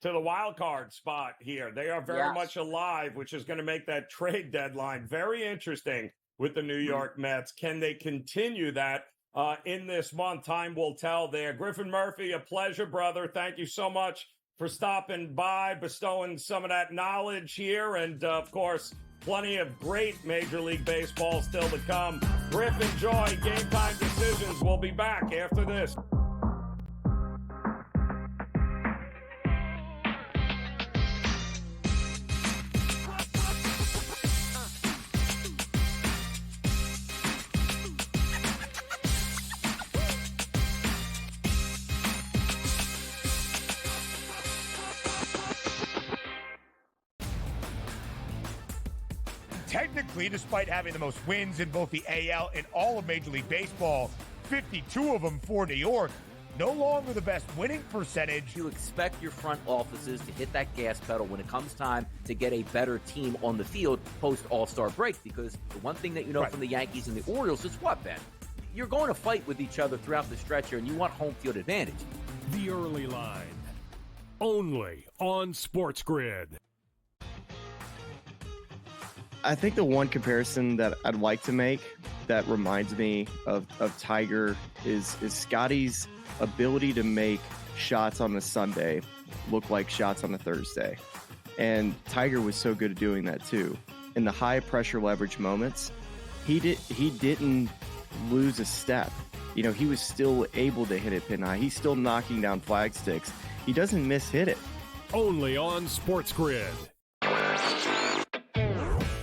to the wild card spot here. They are very much alive, which is going to make that trade deadline very interesting with the New York Mets. Can they continue that in this month? Time will tell there. Griffin Murphy, a pleasure, brother. Thank you so much for stopping by, bestowing some of that knowledge here. And, of course, plenty of great Major League Baseball still to come. Griff, enjoy Game Time Decisions. We'll be back after this. Technically, despite having the most wins in both the AL and all of Major League Baseball, 52 of them for New York, no longer the best winning percentage. You expect your front offices to hit that gas pedal when it comes time to get a better team on the field post All-Star break, because the one thing that you know from the Yankees and the Orioles is what, Ben? You're going to fight with each other throughout the stretch here, and you want home field advantage. The Early Line, only on SportsGrid. I think the one comparison that I'd like to make that reminds me of Tiger is Scotty's ability to make shots on a Sunday look like shots on a Thursday. And Tiger was so good at doing that too. In the high pressure leverage moments, he didn't lose a step. You know, he was still able to hit it pin high. He's still knocking down flag sticks. He doesn't hit it. Only on SportsGrid.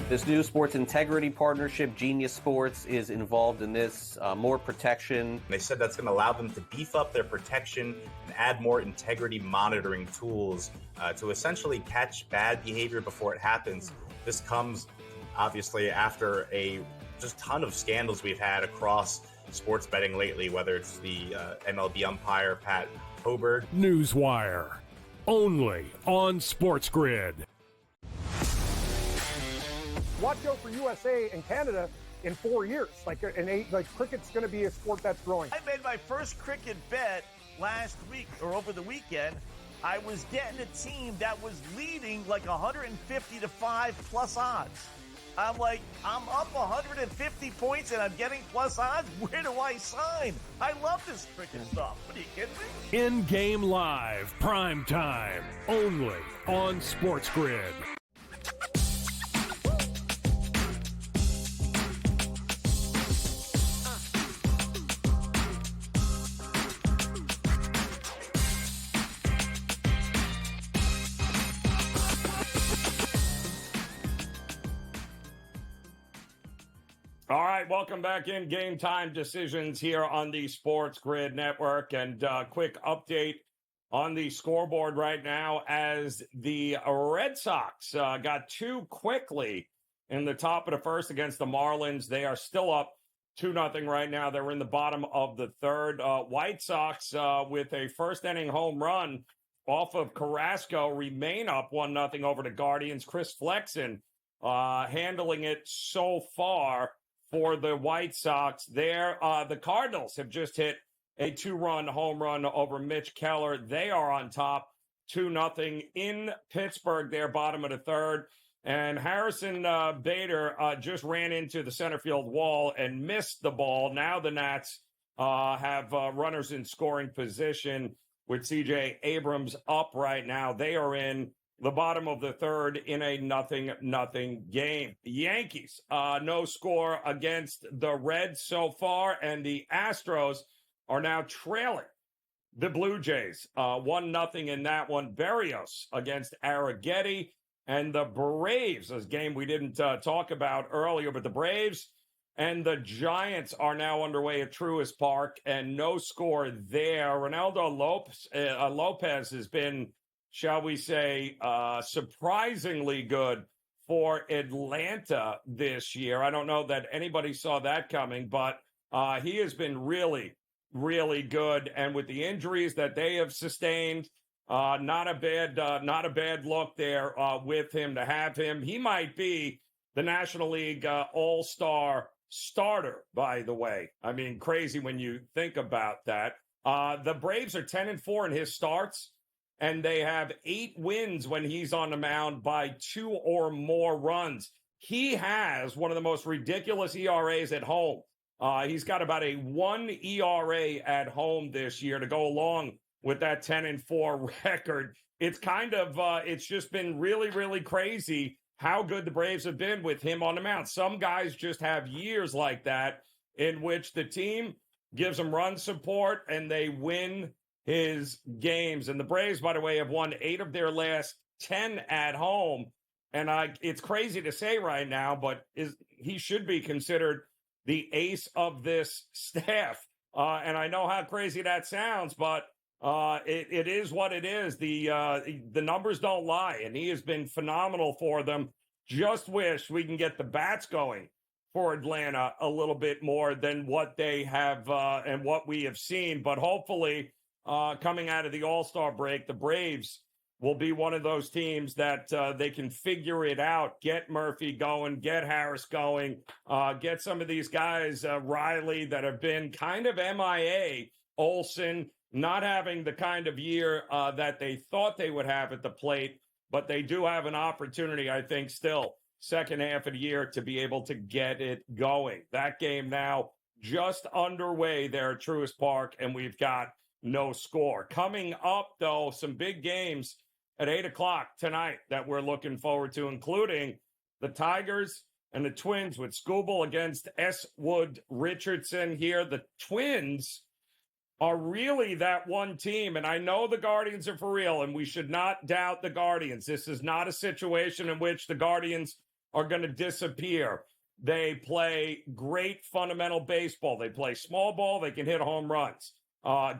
This new sports integrity partnership, Genius Sports, is involved in this. More protection. They said that's going to allow them to beef up their protection and add more integrity monitoring tools to essentially catch bad behavior before it happens. This comes, obviously, after a just ton of scandals we've had across sports betting lately, whether it's the MLB umpire, Pat Hoberg. Newswire. Only on SportsGrid. Watch out for USA and Canada in 4 years. Cricket's going to be a sport that's growing. I made my first cricket bet last week or over the weekend. I was getting a team that was leading like 150 to 5 plus odds. I'm like, I'm up 150 points and I'm getting plus odds. Where do I sign? I love this cricket stuff. What are you kidding me? In-game live, prime time, only on SportsGrid. All right, welcome back in Game Time Decisions here on the SportsGrid Network. And quick update on the scoreboard right now as the Red Sox got 2 quickly in the top of the first against the Marlins. They are still up 2-0 right now. They're in the bottom of the third. White Sox with a first-inning home run off of Carrasco remain up 1-0 over the Guardians. Chris Flexen handling it so far for the White Sox. There, the Cardinals have just hit a 2-run home run over Mitch Keller. They are on top 2-0 in Pittsburgh. They're bottom of the third. And Harrison Bader just ran into the center field wall and missed the ball. Now the Nats have runners in scoring position with C.J. Abrams up right now. They are in the bottom of the third in a 0-0 game. The Yankees, no score against the Reds so far, and the Astros are now trailing the Blue Jays 1-0 in that one. Berrios against Arrighetti, and the Braves, a game we didn't talk about earlier, but the Braves and the Giants are now underway at Truist Park, and no score there. Ronaldo Lopez has been, shall we say, surprisingly good for Atlanta this year. I don't know that anybody saw that coming, but he has been really, really good. And with the injuries that they have sustained, not a bad look there with him to have him. He might be the National League All-Star starter, by the way. I mean, crazy when you think about that. The Braves are 10-4 in his starts, and they have 8 wins when he's on the mound by 2 or more runs. He has one of the most ridiculous ERAs at home. He's got about a 1 ERA at home this year to go along with that 10-4 record. It's kind of, it's just been really, really crazy how good the Braves have been with him on the mound. Some guys just have years like that in which the team gives them run support and they win his games. And the Braves, by the way, have won 8 of their last 10 at home. And it's crazy to say right now, but he should be considered the ace of this staff. And I know how crazy that sounds, but it is what it is. The numbers don't lie, and he has been phenomenal for them. Just wish we can get the bats going for Atlanta a little bit more than what they have and what we have seen. But hopefully, coming out of the All-Star break, the Braves will be one of those teams that they can figure it out, get Murphy going, get Harris going, get some of these guys, Riley, that have been kind of MIA, Olsen, not having the kind of year that they thought they would have at the plate, but they do have an opportunity, I think, still, second half of the year to be able to get it going. That game now just underway there at Truist Park, and we've got no score. Coming up, though, some big games at 8 o'clock tonight that we're looking forward to, including the Tigers and the Twins with Skubal against S. Wood Richardson here. The Twins are really that one team, and I know the Guardians are for real, and we should not doubt the Guardians. This is not a situation in which the Guardians are going to disappear. They play great fundamental baseball. They play small ball. They can hit home runs.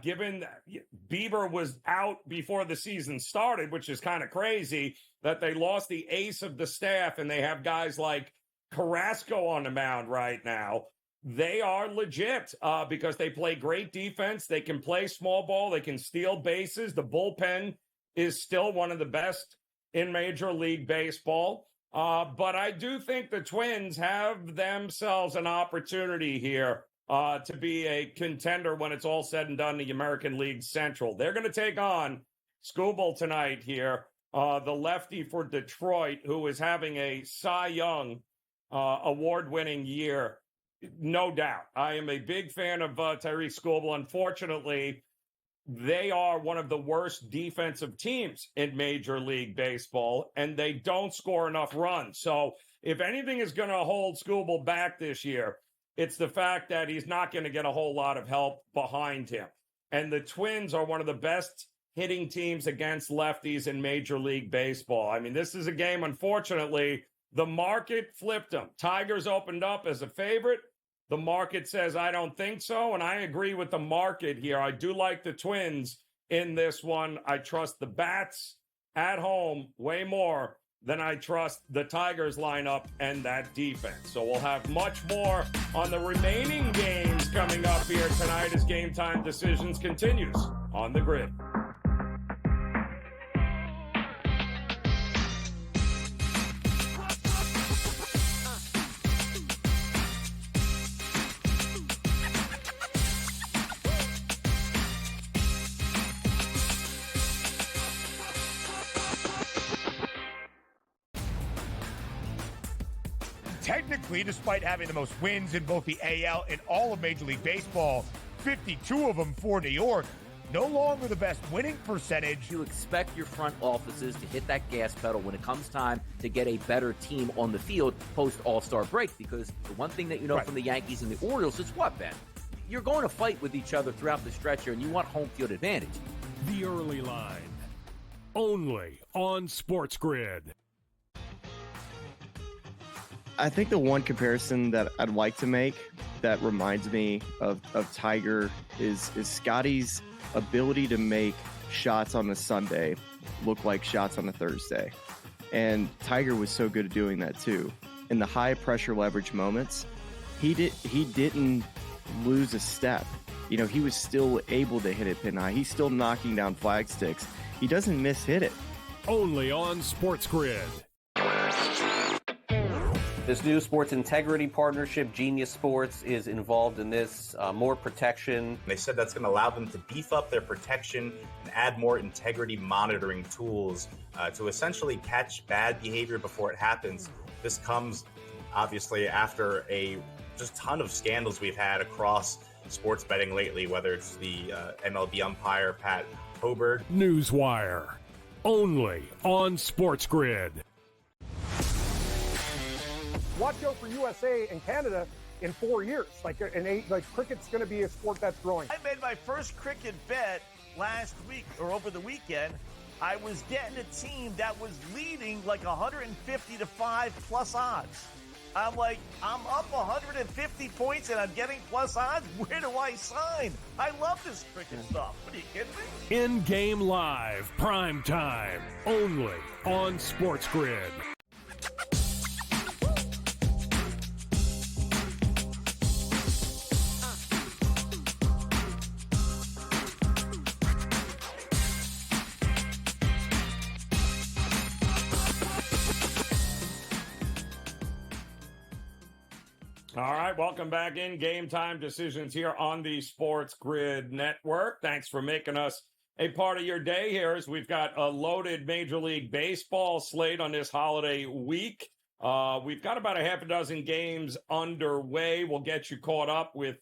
Given Bieber was out before the season started, which is kind of crazy that they lost the ace of the staff, and they have guys like Carrasco on the mound right now. They are legit because they play great defense. They can play small ball. They can steal bases. The bullpen is still one of the best in Major League Baseball. But I do think the Twins have themselves an opportunity here to be a contender when it's all said and done in the American League Central. They're going to take on Skubal tonight here, the lefty for Detroit, who is having a Cy Young award-winning year. No doubt. I am a big fan of Tyrese Skubal. Unfortunately, they are one of the worst defensive teams in Major League Baseball, and they don't score enough runs. So if anything is going to hold Skubal back this year, it's the fact that he's not going to get a whole lot of help behind him. And the Twins are one of the best hitting teams against lefties in Major League Baseball. I mean, this is a game, unfortunately, the market flipped them. Tigers opened up as a favorite. The market says, I don't think so, and I agree with the market here. I do like the Twins in this one. I trust the bats at home way more than I trust the Tigers lineup and that defense. So we'll have much more on the remaining games coming up here tonight as Game Time Decisions continues on the grid. Technically, despite having the most wins in both the AL and all of Major League Baseball, 52 of them for New York, no longer the best winning percentage. You expect your front offices to hit that gas pedal when it comes time to get a better team on the field post All-Star break, because the one thing that you know from the Yankees and the Orioles is what, Ben? You're going to fight with each other throughout the stretch here, and you want home field advantage. The Early Line, only on SportsGrid. I think the one comparison that I'd like to make that reminds me of Tiger is Scotty's ability to make shots on a Sunday look like shots on a Thursday. And Tiger was so good at doing that too. In the high pressure leverage moments, he didn't lose a step. You know, he was still able to hit it pin high. He's still knocking down flag sticks. He doesn't miss-hit it. Only on SportsGrid. This new sports integrity partnership, Genius Sports, is involved in this. More protection. They said that's going to allow them to beef up their protection and add more integrity monitoring tools to essentially catch bad behavior before it happens. This comes, obviously, after a just ton of scandals we've had across sports betting lately, whether it's the MLB umpire, Pat Hoberg. Newswire, only on SportsGrid. Watch out for USA and Canada in 4 years. Cricket's going to be a sport that's growing. I made my first cricket bet last week or over the weekend. I was getting a team that was leading like 150 to 5 plus odds. I'm like, I'm up 150 points and I'm getting plus odds. Where do I sign? I love this cricket stuff. What are you kidding me? In-game live, prime time, only on SportsGrid. All right, welcome back in Game Time Decisions here on the SportsGrid Network. Thanks for making us a part of your day here as we've got a loaded Major League Baseball slate on this holiday week. We've got about a half a dozen games underway. We'll get you caught up with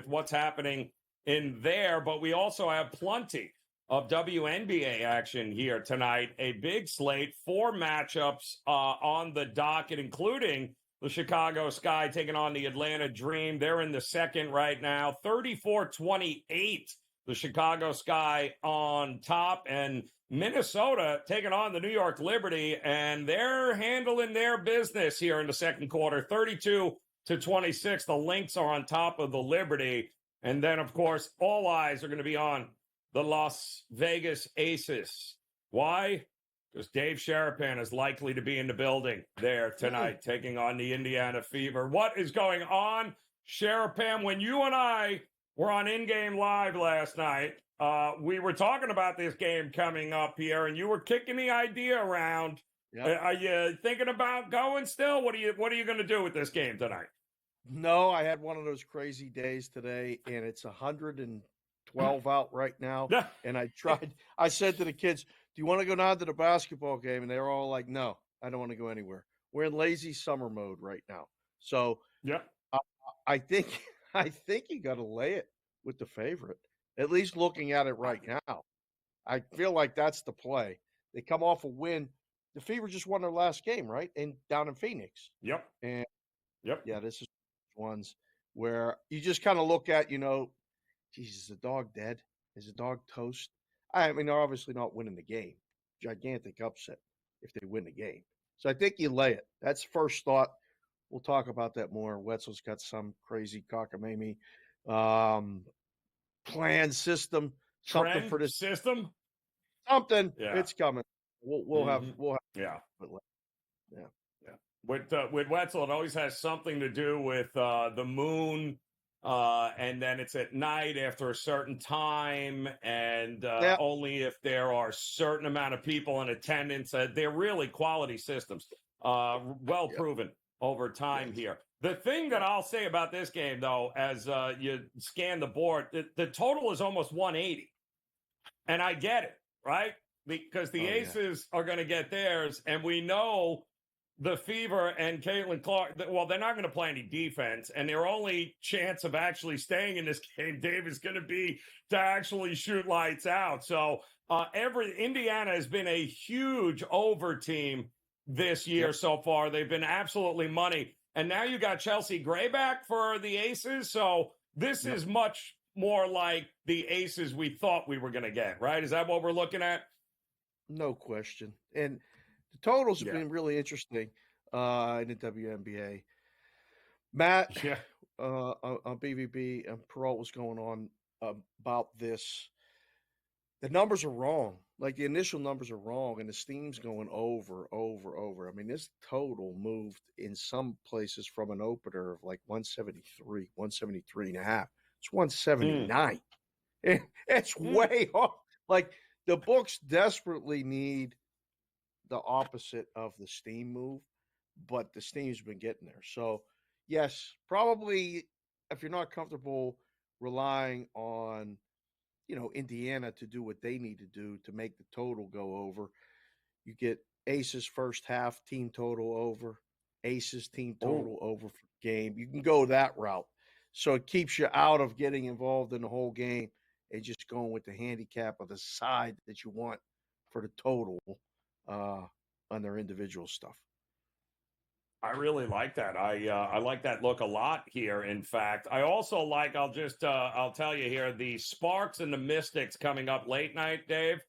what's happening in there, but we also have plenty of WNBA action here tonight. A big slate, 4 matchups on the docket, including the Chicago Sky taking on the Atlanta Dream. They're in the second right now, 34-28. The Chicago Sky on top, and Minnesota taking on the New York Liberty, and they're handling their business here in the second quarter, 32-26. The Lynx are on top of the Liberty, and then, of course, all eyes are going to be on the Las Vegas Aces. Why? Because Dave Sharapan is likely to be in the building there tonight, taking on the Indiana Fever. What is going on, Sharapan? When you and I were on In-Game Live last night, we were talking about this game coming up here, and you were kicking the idea around. Yep. Are you thinking about going still? What are you going to do with this game tonight? No, I had one of those crazy days today, and it's 112 out right now. And I said to the kids, do you want to go down to the basketball game? And they were all like, no, I don't want to go anywhere. We're in lazy summer mode right now. So I think you got to lay it with the favorite, at least looking at it right now. I feel like that's the play. They come off a win. The Fever just won their last game, right? And down in Phoenix. Yep. And yeah, this is ones where you just kind of look at, Jesus, is the dog dead? Is the dog toast? I mean, they're obviously not winning the game. Gigantic upset if they win the game. So I think you lay it. That's first thought. We'll talk about that more. Wetzel's got some crazy cockamamie plan system. Something Trend for this system? Something. Yeah. It's coming. We'll have. Yeah. Yeah. With Wetzel, it always has something to do with the moon. And then it's at night after a certain time, and only if there are a certain amount of people in attendance. They're really quality systems, well proven over time here. The thing that I'll say about this game, though, as you scan the board, the total is almost 180. And I get it, right? Because the Aces are going to get theirs, and we know the Fever and Caitlin Clark, well, they're not going to play any defense, and their only chance of actually staying in this game, Dave, is going to be to actually shoot lights out. So Indiana has been a huge over team this year so far. They've been absolutely money. And now you got Chelsea Gray back for the Aces. So this is much more like the Aces we thought we were going to get, right? Is that what we're looking at? No question. And the totals have been really interesting in the WNBA. Matt on BVB and Peralt was going on about this. The numbers are wrong. Like the initial numbers are wrong, and the steam's going over. I mean, this total moved in some places from an opener of like 173, 173 and a half. It's 179. It's way off. Like the books desperately need the opposite of the steam move, but the steam's been getting there. So, yes, probably if you're not comfortable relying on Indiana to do what they need to do to make the total go over, you get Aces first half team total over, Aces team total over for game. You can go that route. So it keeps you out of getting involved in the whole game and just going with the handicap of the side that you want for the total on their individual stuff. I really like that. I like that look a lot here. In fact, I also like, I'll tell you here, the Sparks and the Mystics coming up late night, Dave.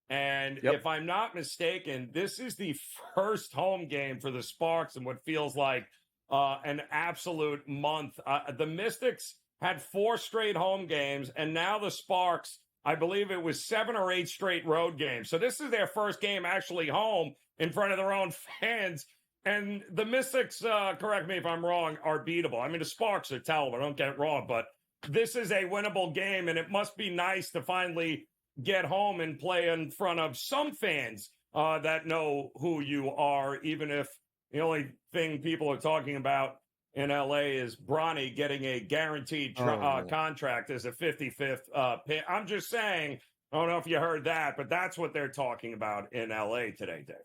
And if I'm not mistaken, this is the first home game for the Sparks in what feels like an absolute month. The Mystics had 4 straight home games, and now the Sparks, I believe it was 7 or 8 straight road games. So this is their first game actually home in front of their own fans. And the Mystics, correct me if I'm wrong, are beatable. I mean, the Sparks are terrible, don't get it wrong, but this is a winnable game, and it must be nice to finally get home and play in front of some fans that know who you are, even if the only thing people are talking about in L.A. is Bronny getting a guaranteed contract as a 55th pick. I'm just saying, I don't know if you heard that, but that's what they're talking about in L.A. today, Dave.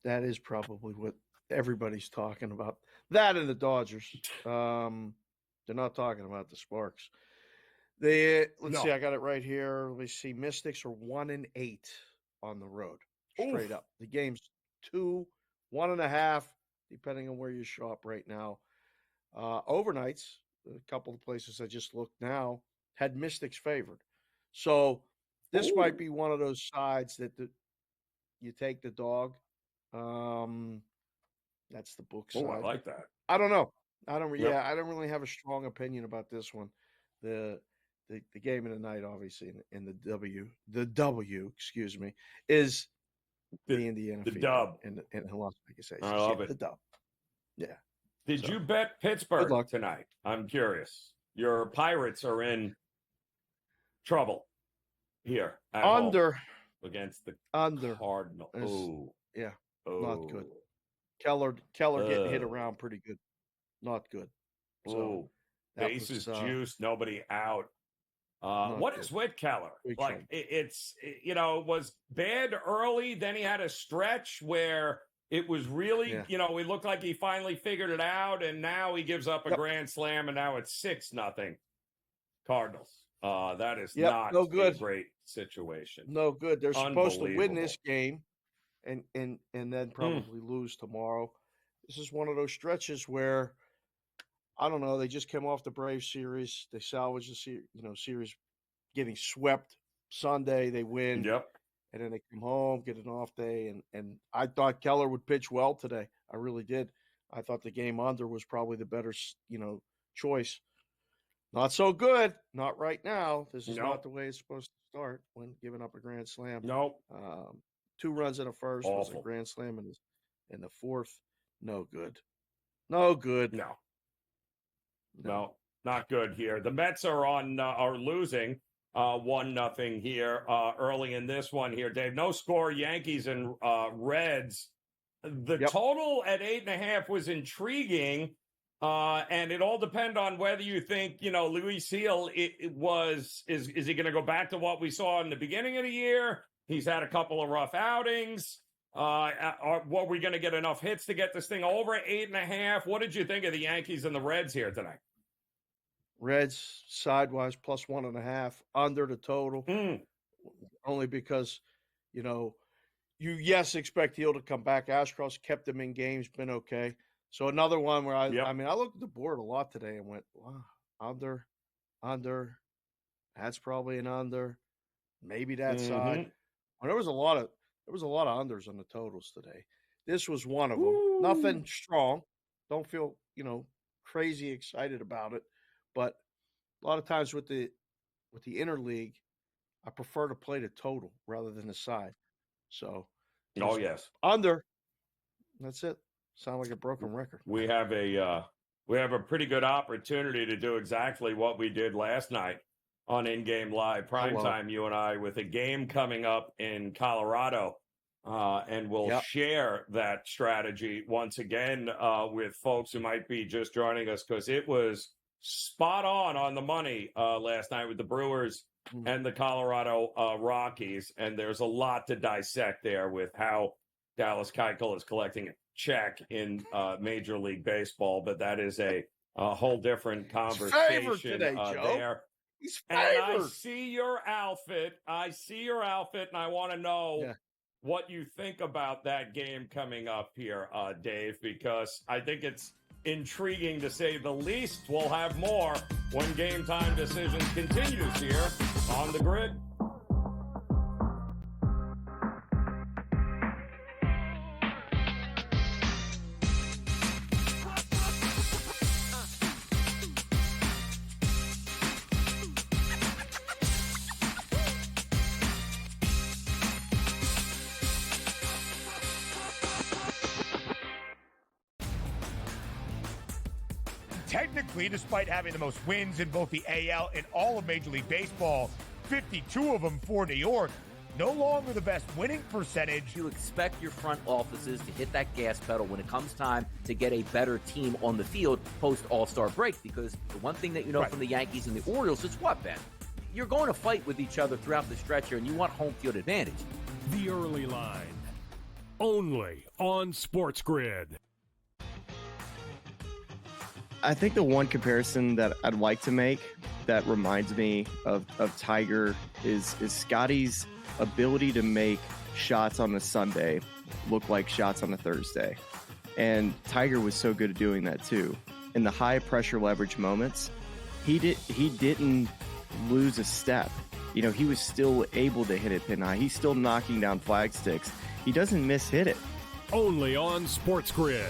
That is probably what everybody's talking about. That and the Dodgers. They're not talking about the Sparks. Let's see, I got it right here. Let me see. Mystics are 1-8 on the road, straight up. The game's 2, 1.5, depending on where you shop right now. Overnights, a couple of places I just looked now, had Mystics favored. So this might be one of those sides that you take the dog. That's the book side. I like that. I don't know. I don't really have a strong opinion about this one. The game of the night, obviously, in the W, excuse me, is the Indiana the Fever dub in Las Vegas. I love it. The dub. Yeah. Did you bet Pittsburgh tonight? I'm curious. Your Pirates are in trouble here at under home against the Cardinals. Yeah, not good. Keller getting hit around pretty good. Not good. So bases juiced, nobody out. What is with Keller? Like it was bad early. Then he had a stretch where it was really, it looked like he finally figured it out, and now he gives up a grand slam, and now it's 6-0 Cardinals. That is not no good. A great situation. No good. They're supposed to win this game and then probably lose tomorrow. This is one of those stretches where I don't know. They just came off the Braves series. They salvaged the series, getting swept Sunday. They win. And then they come home, get an off day, and I thought Keller would pitch well today. I really did. I thought the game under was probably the better, choice. Not so good. Not right now. This is not the way it's supposed to start when giving up a grand slam. 2 runs in a first was a grand slam in the fourth. No good. No good. No, not good here. The Mets are losing 1-0 here early in this one here, Dave. No score, Yankees and Reds. The total at 8.5 was intriguing, and it all depends on whether you think, Luis Gil is he going to go back to what we saw in the beginning of the year? He's had a couple of rough outings. What we going to get enough hits to get this thing over 8.5? What did you think of the Yankees and the Reds here tonight? Reds sidewise plus 1.5 under the total, only because you expect Heal to come back. Ashcroft kept them in games, been okay. So another one where I looked at the board a lot today and went, wow, under. That's probably an under. Maybe that side. Well, there was a lot of unders on the totals today. This was one of them. Nothing strong. Don't feel crazy excited about it, but a lot of times with the interleague, I prefer to play the total rather than the side. So, yes, under. That's it. Sound like a broken record. We have a pretty good opportunity to do exactly what we did last night on In-Game Live Primetime, you and I, with a game coming up in Colorado. And we'll share that strategy once again with folks who might be just joining us, because it was spot on the money last night with the Brewers and the Colorado Rockies. And there's a lot to dissect there with how Dallas Keuchel is collecting a check in Major League Baseball. But that is a whole different conversation today, Joe. there. He's and I see your outfit. And I want to know what you think about that game coming up here, Dave, because I think it's intriguing to say the least. We'll have more when Game Time Decisions continues here on the Grid. Technically, despite having the most wins in both the AL and all of Major League Baseball, 52 of them for New York, no longer the best winning percentage. You expect your front offices to hit that gas pedal when it comes time to get a better team on the field post All-Star break, because the one thing that you know from the Yankees and the Orioles is what, Ben? You're going to fight with each other throughout the stretch here, and you want home field advantage. The Early Line, only on SportsGrid. I think the one comparison that I'd like to make that reminds me of Tiger is Scotty's ability to make shots on a Sunday look like shots on a Thursday. And Tiger was so good at doing that too. In the high pressure leverage moments, he didn't lose a step. He was still able to hit it pin high. He's still knocking down flag sticks. He doesn't hit it. Only on SportsGrid.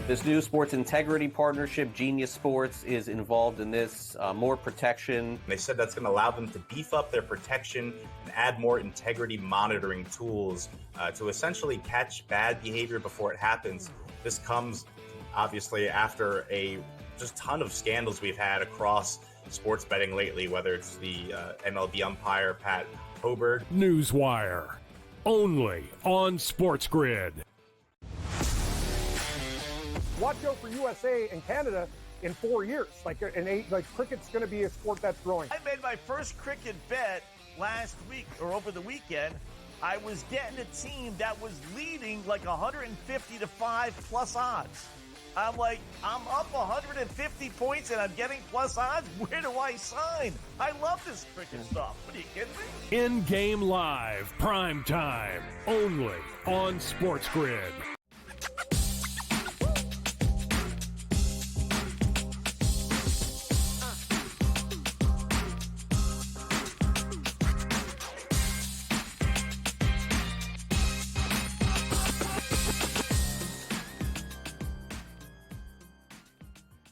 This new sports integrity partnership, Genius Sports, is involved in this. More protection. They said that's going to allow them to beef up their protection and add more integrity monitoring tools to essentially catch bad behavior before it happens. This comes obviously after a just ton of scandals we've had across sports betting lately, whether it's the MLB umpire Pat Hoberg. Newswire, only on SportsGrid. Watch out for USA and Canada in 4 years. Cricket's going to be a sport that's growing. I made my first cricket bet last week or over the weekend. I was getting a team that was leading like 150 to 5 plus odds. I'm like, I'm up 150 points and I'm getting plus odds. Where do I sign? I love this cricket stuff. What are you kidding me? In-Game Live, prime time, only on SportsGrid.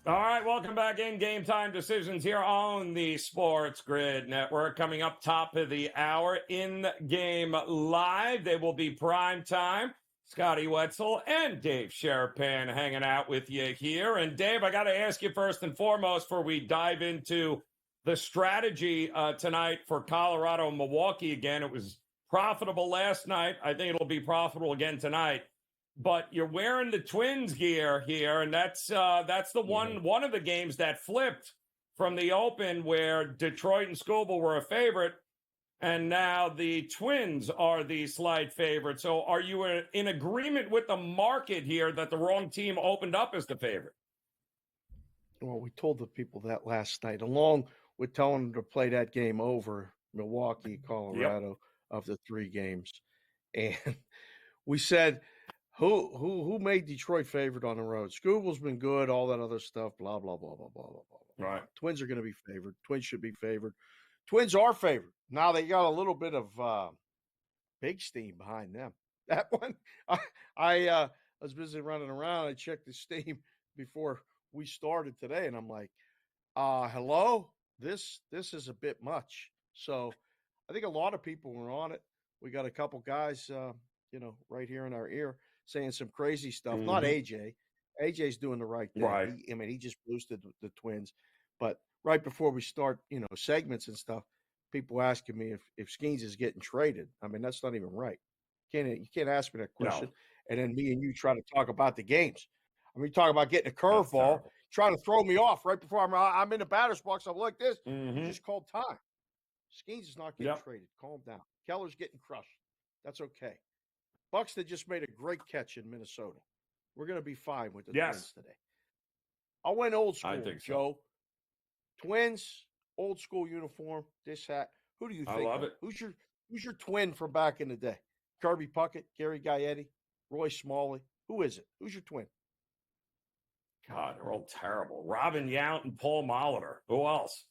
All right, welcome back in Game Time Decisions here on the SportsGrid Network. Coming up top of the hour, In-Game Live. They will be prime time. Scotty Wetzel and Dave Sherapan hanging out with you here. And Dave, I got to ask you first and foremost before we dive into the strategy tonight for Colorado and Milwaukee again. It was profitable last night. I think it'll be profitable again tonight. But you're wearing the Twins gear here, and that's the one of the games that flipped from the Open where Detroit and Scooble were a favorite. And now the Twins are the slight favorite. So are you in agreement with the market here that the wrong team opened up as the favorite? Well, we told the people that last night, along with telling them to play that game over, Milwaukee, Colorado, of the 3 games. And we said, who made Detroit favorite on the road? Scooble's been good, all that other stuff, blah, blah, blah, blah, blah, blah, blah. Right. Twins are going to be favored. Twins should be favored. Twins are favored. Now they got a little bit of big steam behind them. That one, I was busy running around. I checked the steam before we started today, and I'm like, hello? This is a bit much. So I think a lot of people were on it. We got a couple guys, right here in our ear saying some crazy stuff. Not AJ. AJ's doing the right thing. Right. He just boosted the Twins. But right before we start, segments and stuff, people asking me if Skeens is getting traded. I mean, that's not even right. You can't ask me that question. No. And then me and you try to talk about the games. I mean, talk about getting a curveball, trying to throw me off right before I'm in the batter's box. I'm like this. You just called time. Skeens is not getting traded. Calm down. Keller's getting crushed. That's okay. Buxton just made a great catch in Minnesota. We're going to be fine with the Twins today. I went old school, I think so. Joe. Twins, old school uniform, this hat. Who do you think? I love it. Who's your twin from back in the day? Kirby Puckett, Gary Gaetti, Roy Smalley. Who is it? Who's your twin? God, they're all terrible. Robin Yount and Paul Molitor. Who else?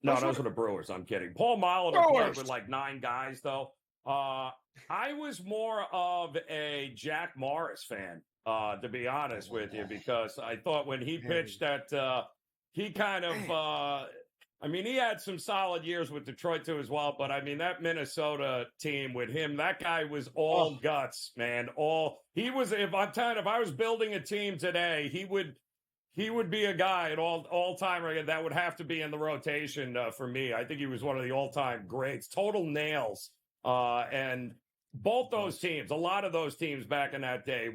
No, those are the Brewers. I'm kidding. Paul Molitor played with like 9 guys, though. I was more of a Jack Morris fan, to be honest with you, because I thought when he pitched that, he kind of, he had some solid years with Detroit too as well. But I mean, that Minnesota team with him, that guy was all guts, man. If I was building a team today, he would be a guy at all time that would have to be in the rotation for me. I think he was one of the all-time greats, total nails. And both those teams, a lot of those teams back in that day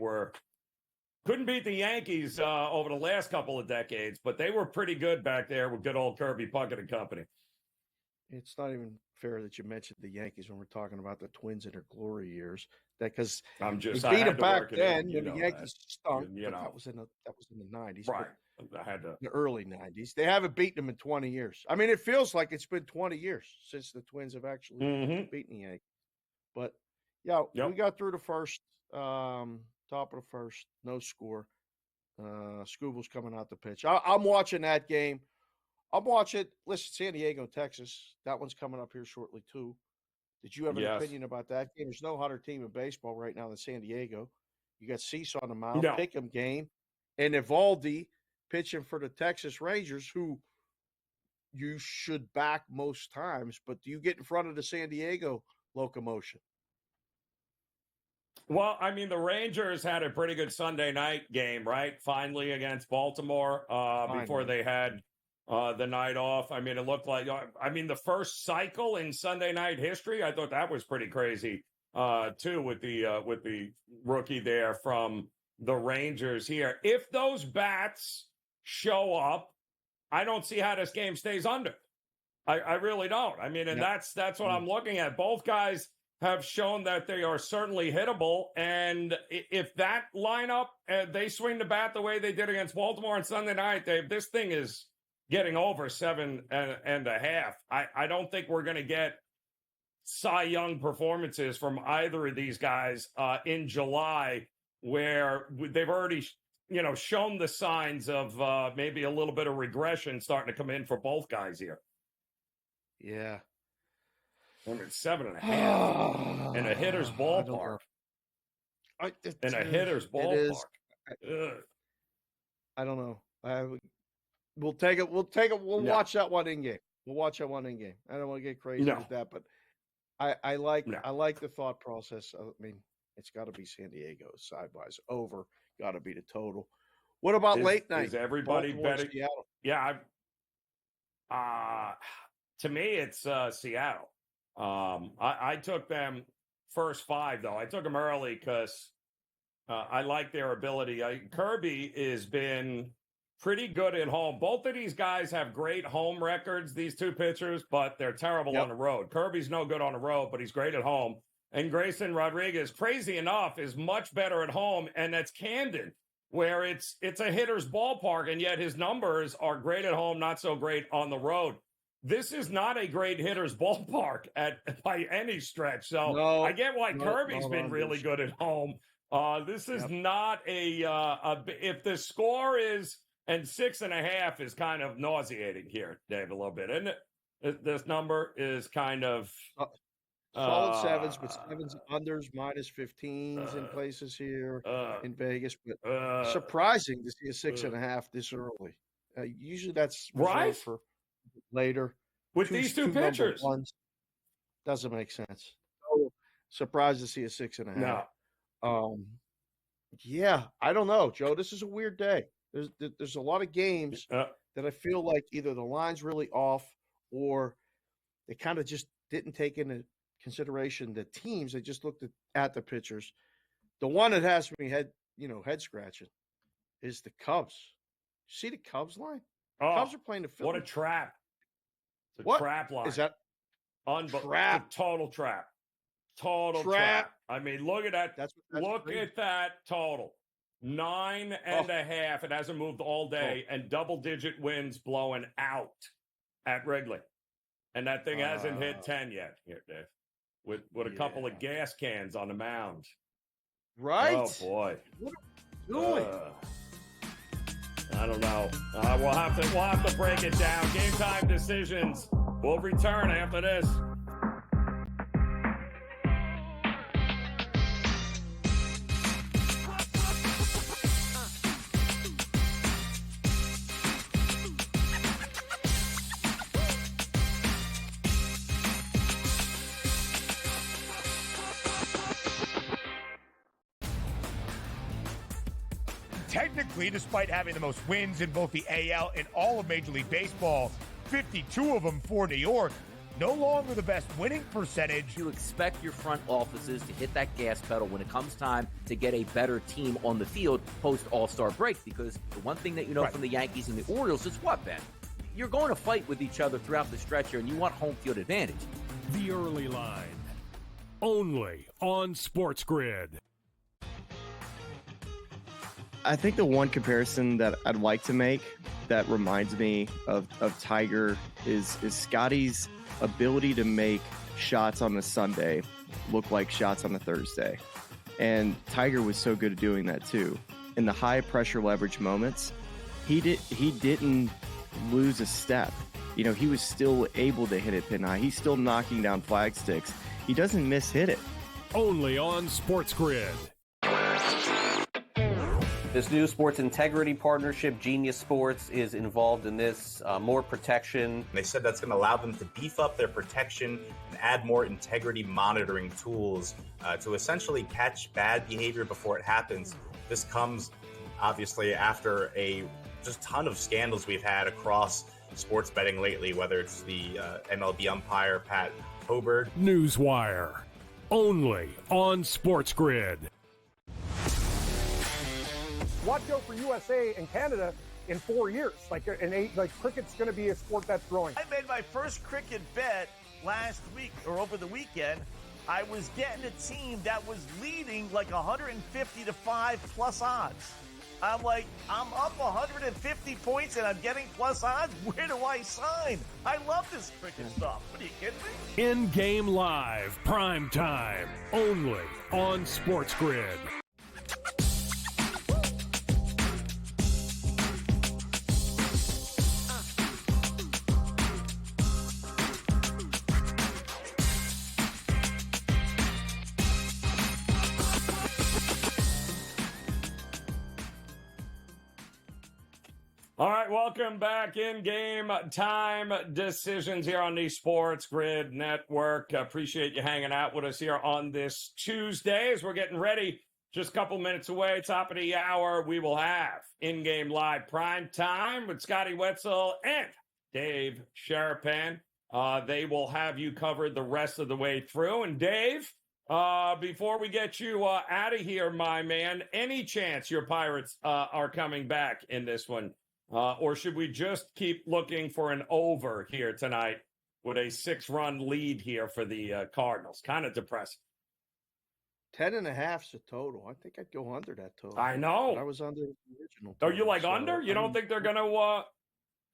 couldn't beat the Yankees over the last couple of decades, but they were pretty good back there with good old Kirby Puckett and company. It's not even fair that you mentioned the Yankees when we're talking about the Twins in their glory years. Because I beat them back then when the Yankees stunk. You know. That was in the 90s. Right. I had to. The early 90s. They haven't beaten them in 20 years. I mean, it feels like it's been 20 years since the Twins have actually beaten the Yankees. But, we got through the first, top of the first, no score. Scooble's coming out the pitch. I'm watching that game. Listen, San Diego, Texas. That one's coming up here shortly, too. Did you have an opinion about that game? There's no hotter team in baseball right now than San Diego. You got Cease on the mound, Pick'em game, and Evaldi pitching for the Texas Rangers, who you should back most times. But do you get in front of the San Diego locomotion? Well, I mean, the Rangers had a pretty good Sunday night game, right? Finally against Baltimore before they had the night off. I mean, it looked like, the first cycle in Sunday night history, I thought that was pretty crazy, too, with the rookie there from the Rangers here. If those bats show up, I don't see how this game stays under. I really don't. I mean, and that's what I'm looking at. Both guys have shown that they are certainly hittable. And if that lineup, they swing the bat the way they did against Baltimore on Sunday night, this thing is getting over 7.5. I don't think we're going to get Cy Young performances from either of these guys in July, where they've already, shown the signs of maybe a little bit of regression starting to come in for both guys here. Yeah. I mean, 7.5 in a hitter's ballpark. In a hitter's ballpark. I don't know. We'll take it. We'll watch that one in game. I don't want to get crazy with that, but I like the thought process. I mean, it's got to be San Diego sidewise over. Got to be the total. What about late night? Is everybody betting? Seattle? Yeah. To me, it's Seattle. I took them first 5, though. I took them early because I like their ability. Kirby has been pretty good at home. Both of these guys have great home records, these two pitchers, but they're terrible on the road. Kirby's no good on the road, but he's great at home. And Grayson Rodriguez, crazy enough, is much better at home, and that's Camden, where it's a hitter's ballpark, and yet his numbers are great at home, not so great on the road. This is not a great hitter's ballpark by any stretch. So I get why Kirby's been really good at home. This is not if the score is, and 6.5 is kind of nauseating here, Dave, a little bit, isn't it? This number is kind of solid sevens, but sevens, unders, minus 15s in places here in Vegas. But surprising to see a 6.5 this early. Usually that's reserved for later. With these two pitchers. Doesn't make sense. So surprised to see a 6.5. No. Yeah, I don't know, Joe. This is a weird day. There's a lot of games that I feel like either the line's really off or they kind of just didn't take into consideration the teams. They just looked at the pitchers. The one that has me head scratching is the Cubs. You see the Cubs line? Cubs are playing the Phillies. What a trap. It's a trap line. Is that trap? Total trap. Total trap. I mean, look at that. Look at that total. 9.5. It hasn't moved all day, and double-digit winds blowing out at Wrigley. And that thing hasn't hit 10 yet, here, Dave. With a couple of gas cans on the mound. Right? Oh, boy. What are we doing? I don't know. We'll have to break it down. Game Time Decisions. We'll return after this. Technically, despite having the most wins in both the AL and all of Major League Baseball, 52 of them for New York, no longer the best winning percentage. You expect your front offices to hit that gas pedal when it comes time to get a better team on the field post All-Star break, because the one thing that you know from the Yankees and the Orioles is what, Ben? You're going to fight with each other throughout the stretch here, and you want home field advantage. The Early Line, only on SportsGrid. I think the one comparison that I'd like to make that reminds me of Tiger is Scotty's ability to make shots on a Sunday look like shots on a Thursday. And Tiger was so good at doing that too. In the high pressure leverage moments, he didn't lose a step. You know, he was still able to hit it pin high. He's still knocking down flag sticks. He doesn't miss hit it. Only on SportsGrid. This new sports integrity partnership, Genius Sports, is involved in this. More protection. They said that's going to allow them to beef up their protection and add more integrity monitoring tools to essentially catch bad behavior before it happens. This comes obviously after a just ton of scandals we've had across sports betting lately, whether it's the MLB umpire, Pat Hobert. Newswire, only on SportsGrid. Watch out for USA and Canada in 4 years. Cricket's going to be a sport that's growing. I made my first cricket bet last week or over the weekend. I was getting a team that was leading like 150 to 5 plus odds. I'm like, I'm up 150 points and I'm getting plus odds. Where do I sign? I love this cricket stuff. What are you kidding me? In-game live, prime time, only on SportsGrid. All right, welcome back in Game Time Decisions here on the SportsGrid Network. Appreciate you hanging out with us here on this Tuesday as we're getting ready. Just a couple minutes away, top of the hour, we will have in-game live prime time with Scotty Wetzel and Dave Sharapan. They will have you covered the rest of the way through. And Dave, before we get you out of here, my man, any chance your Pirates are coming back in this one? Or should we just keep looking for an over here tonight with a 6-run lead here for the Cardinals? Kind of depressing. 10.5's a total. I think I'd go under that total. I know. But I was under the original. Are you total, like under? You don't think they're gonna?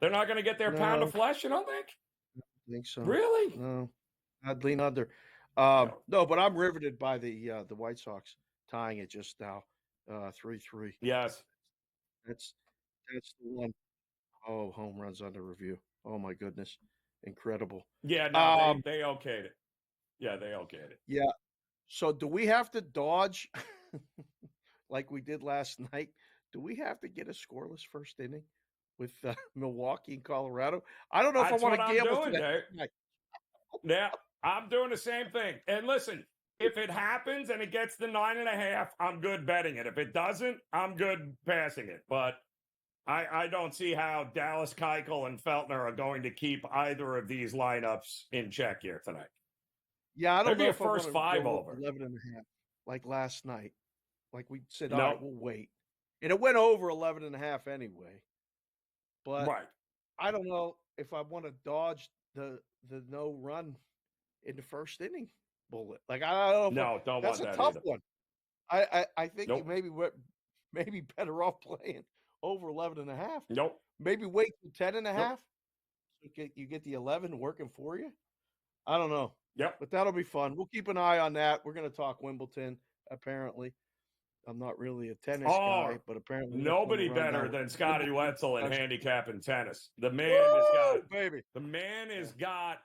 They're not gonna get their pound of flesh. You don't think? I think so. Really? No, I'd lean under. No, but I'm riveted by the White Sox tying it just now, 3-3. Yes, that's the one. Oh, home runs under review. Oh my goodness, incredible. Yeah, no, they okayed it. Yeah, they okayed it. Yeah. So do we have to dodge like we did last night? Do we have to get a scoreless first inning with Milwaukee and Colorado? I don't know if I want to gamble doing, today. Yeah, I'm doing the same thing. And listen, if it happens and it gets the 9.5, I'm good betting it. If it doesn't, I'm good passing it. But I don't see how Dallas Keuchel and Feltner are going to keep either of these lineups in check here tonight. Yeah, I don't Maybe know a if first I 5 go over. 11.5 like last night. Like we said, No. all right, we'll wait. And it went over 11.5 anyway. But Right. I don't know if I want to dodge the no run in the first inning bullet. Like I don't know. No, don't that's want a that tough either. one. I think Nope. you maybe better off playing over 11.5. Nope. Maybe wait till 10.5. So you get the 11 working for you. I don't know. Yep. But that'll be fun. We'll keep an eye on that. We're going to talk Wimbledon, apparently. I'm not really a tennis guy, but apparently nobody better than Scotty Wetzel in handicap and tennis. The man has got baby. The man has got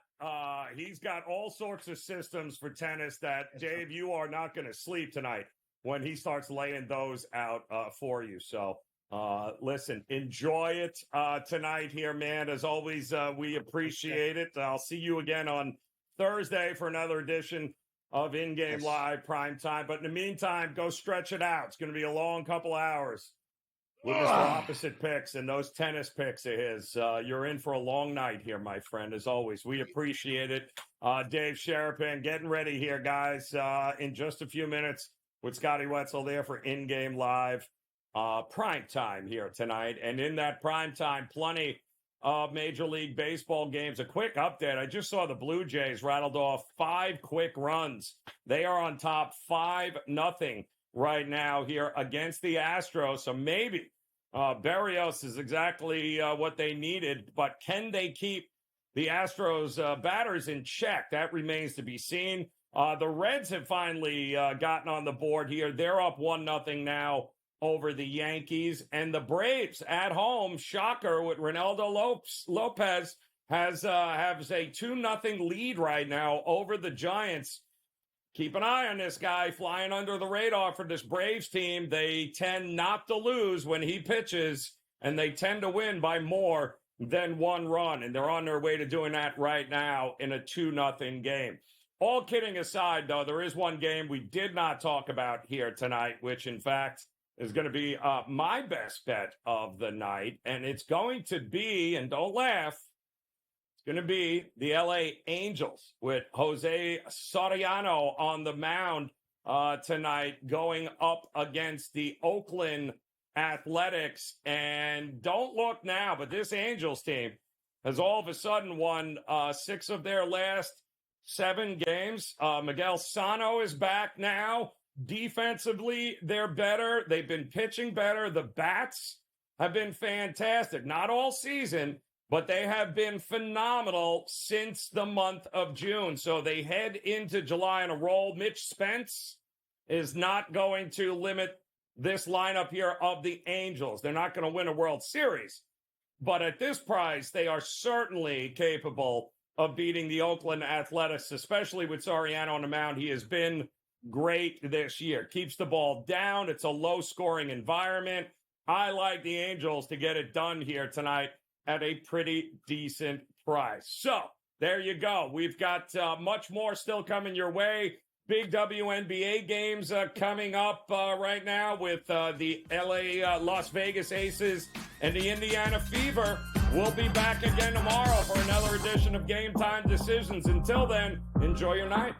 he's got all sorts of systems for tennis that Dave, you are not going to sleep tonight when he starts laying those out for you. So listen, enjoy it tonight here, man. As always, we appreciate it. I'll see you again on Thursday for another edition of In-Game Live Prime Time. But in the meantime, go stretch it out. It's going to be a long couple hours with Mr. Opposite Picks and those tennis picks of his. You're in for a long night here, my friend, as always. We appreciate it. Dave Sherapan getting ready here, guys, in just a few minutes with Scotty Wetzel there for In-Game Live Prime Time here tonight. And in that Prime Time, plenty Major League Baseball games. A quick update. I just saw the Blue Jays rattled off 5 quick runs. They are on top 5-0 right now here against the Astros. So maybe Berrios is exactly what they needed. But can they keep the Astros batters in check? That remains to be seen. The Reds have finally gotten on the board here. They're up 1-0 now over the Yankees, and the Braves at home, shocker, with Ronaldo Lopez has a 2-0 lead right now over the Giants. Keep an eye on this guy flying under the radar for this Braves team. They tend not to lose when he pitches, and they tend to win by more than 1 run, and they're on their way to doing that right now in a 2-0 game. All kidding aside, though, there is one game we did not talk about here tonight, which, in fact, is going to be my best bet of the night. And it's going to be, and don't laugh, it's going to be the LA Angels with Jose Soriano on the mound tonight going up against the Oakland Athletics. And don't look now, but this Angels team has all of a sudden won 6 of their last 7 games. Miguel Sano is back now. Defensively, they're better. They've been pitching better. The bats have been fantastic. Not all season, but they have been phenomenal since the month of June. So they head into July in a roll. Mitch Spence is not going to limit this lineup here of the Angels. They're not going to win a World Series. But at this price, they are certainly capable of beating the Oakland Athletics, especially with Soriano on the mound. He has been great this year. Keeps the ball down. It's a low-scoring environment. I like the Angels to get it done here tonight at a pretty decent price. So there you go. We've got much more still coming your way. Big WNBA games coming up right now with the LA Las Vegas Aces and the Indiana Fever. We'll be back again tomorrow for another edition of Game Time Decisions. Until then, enjoy your night.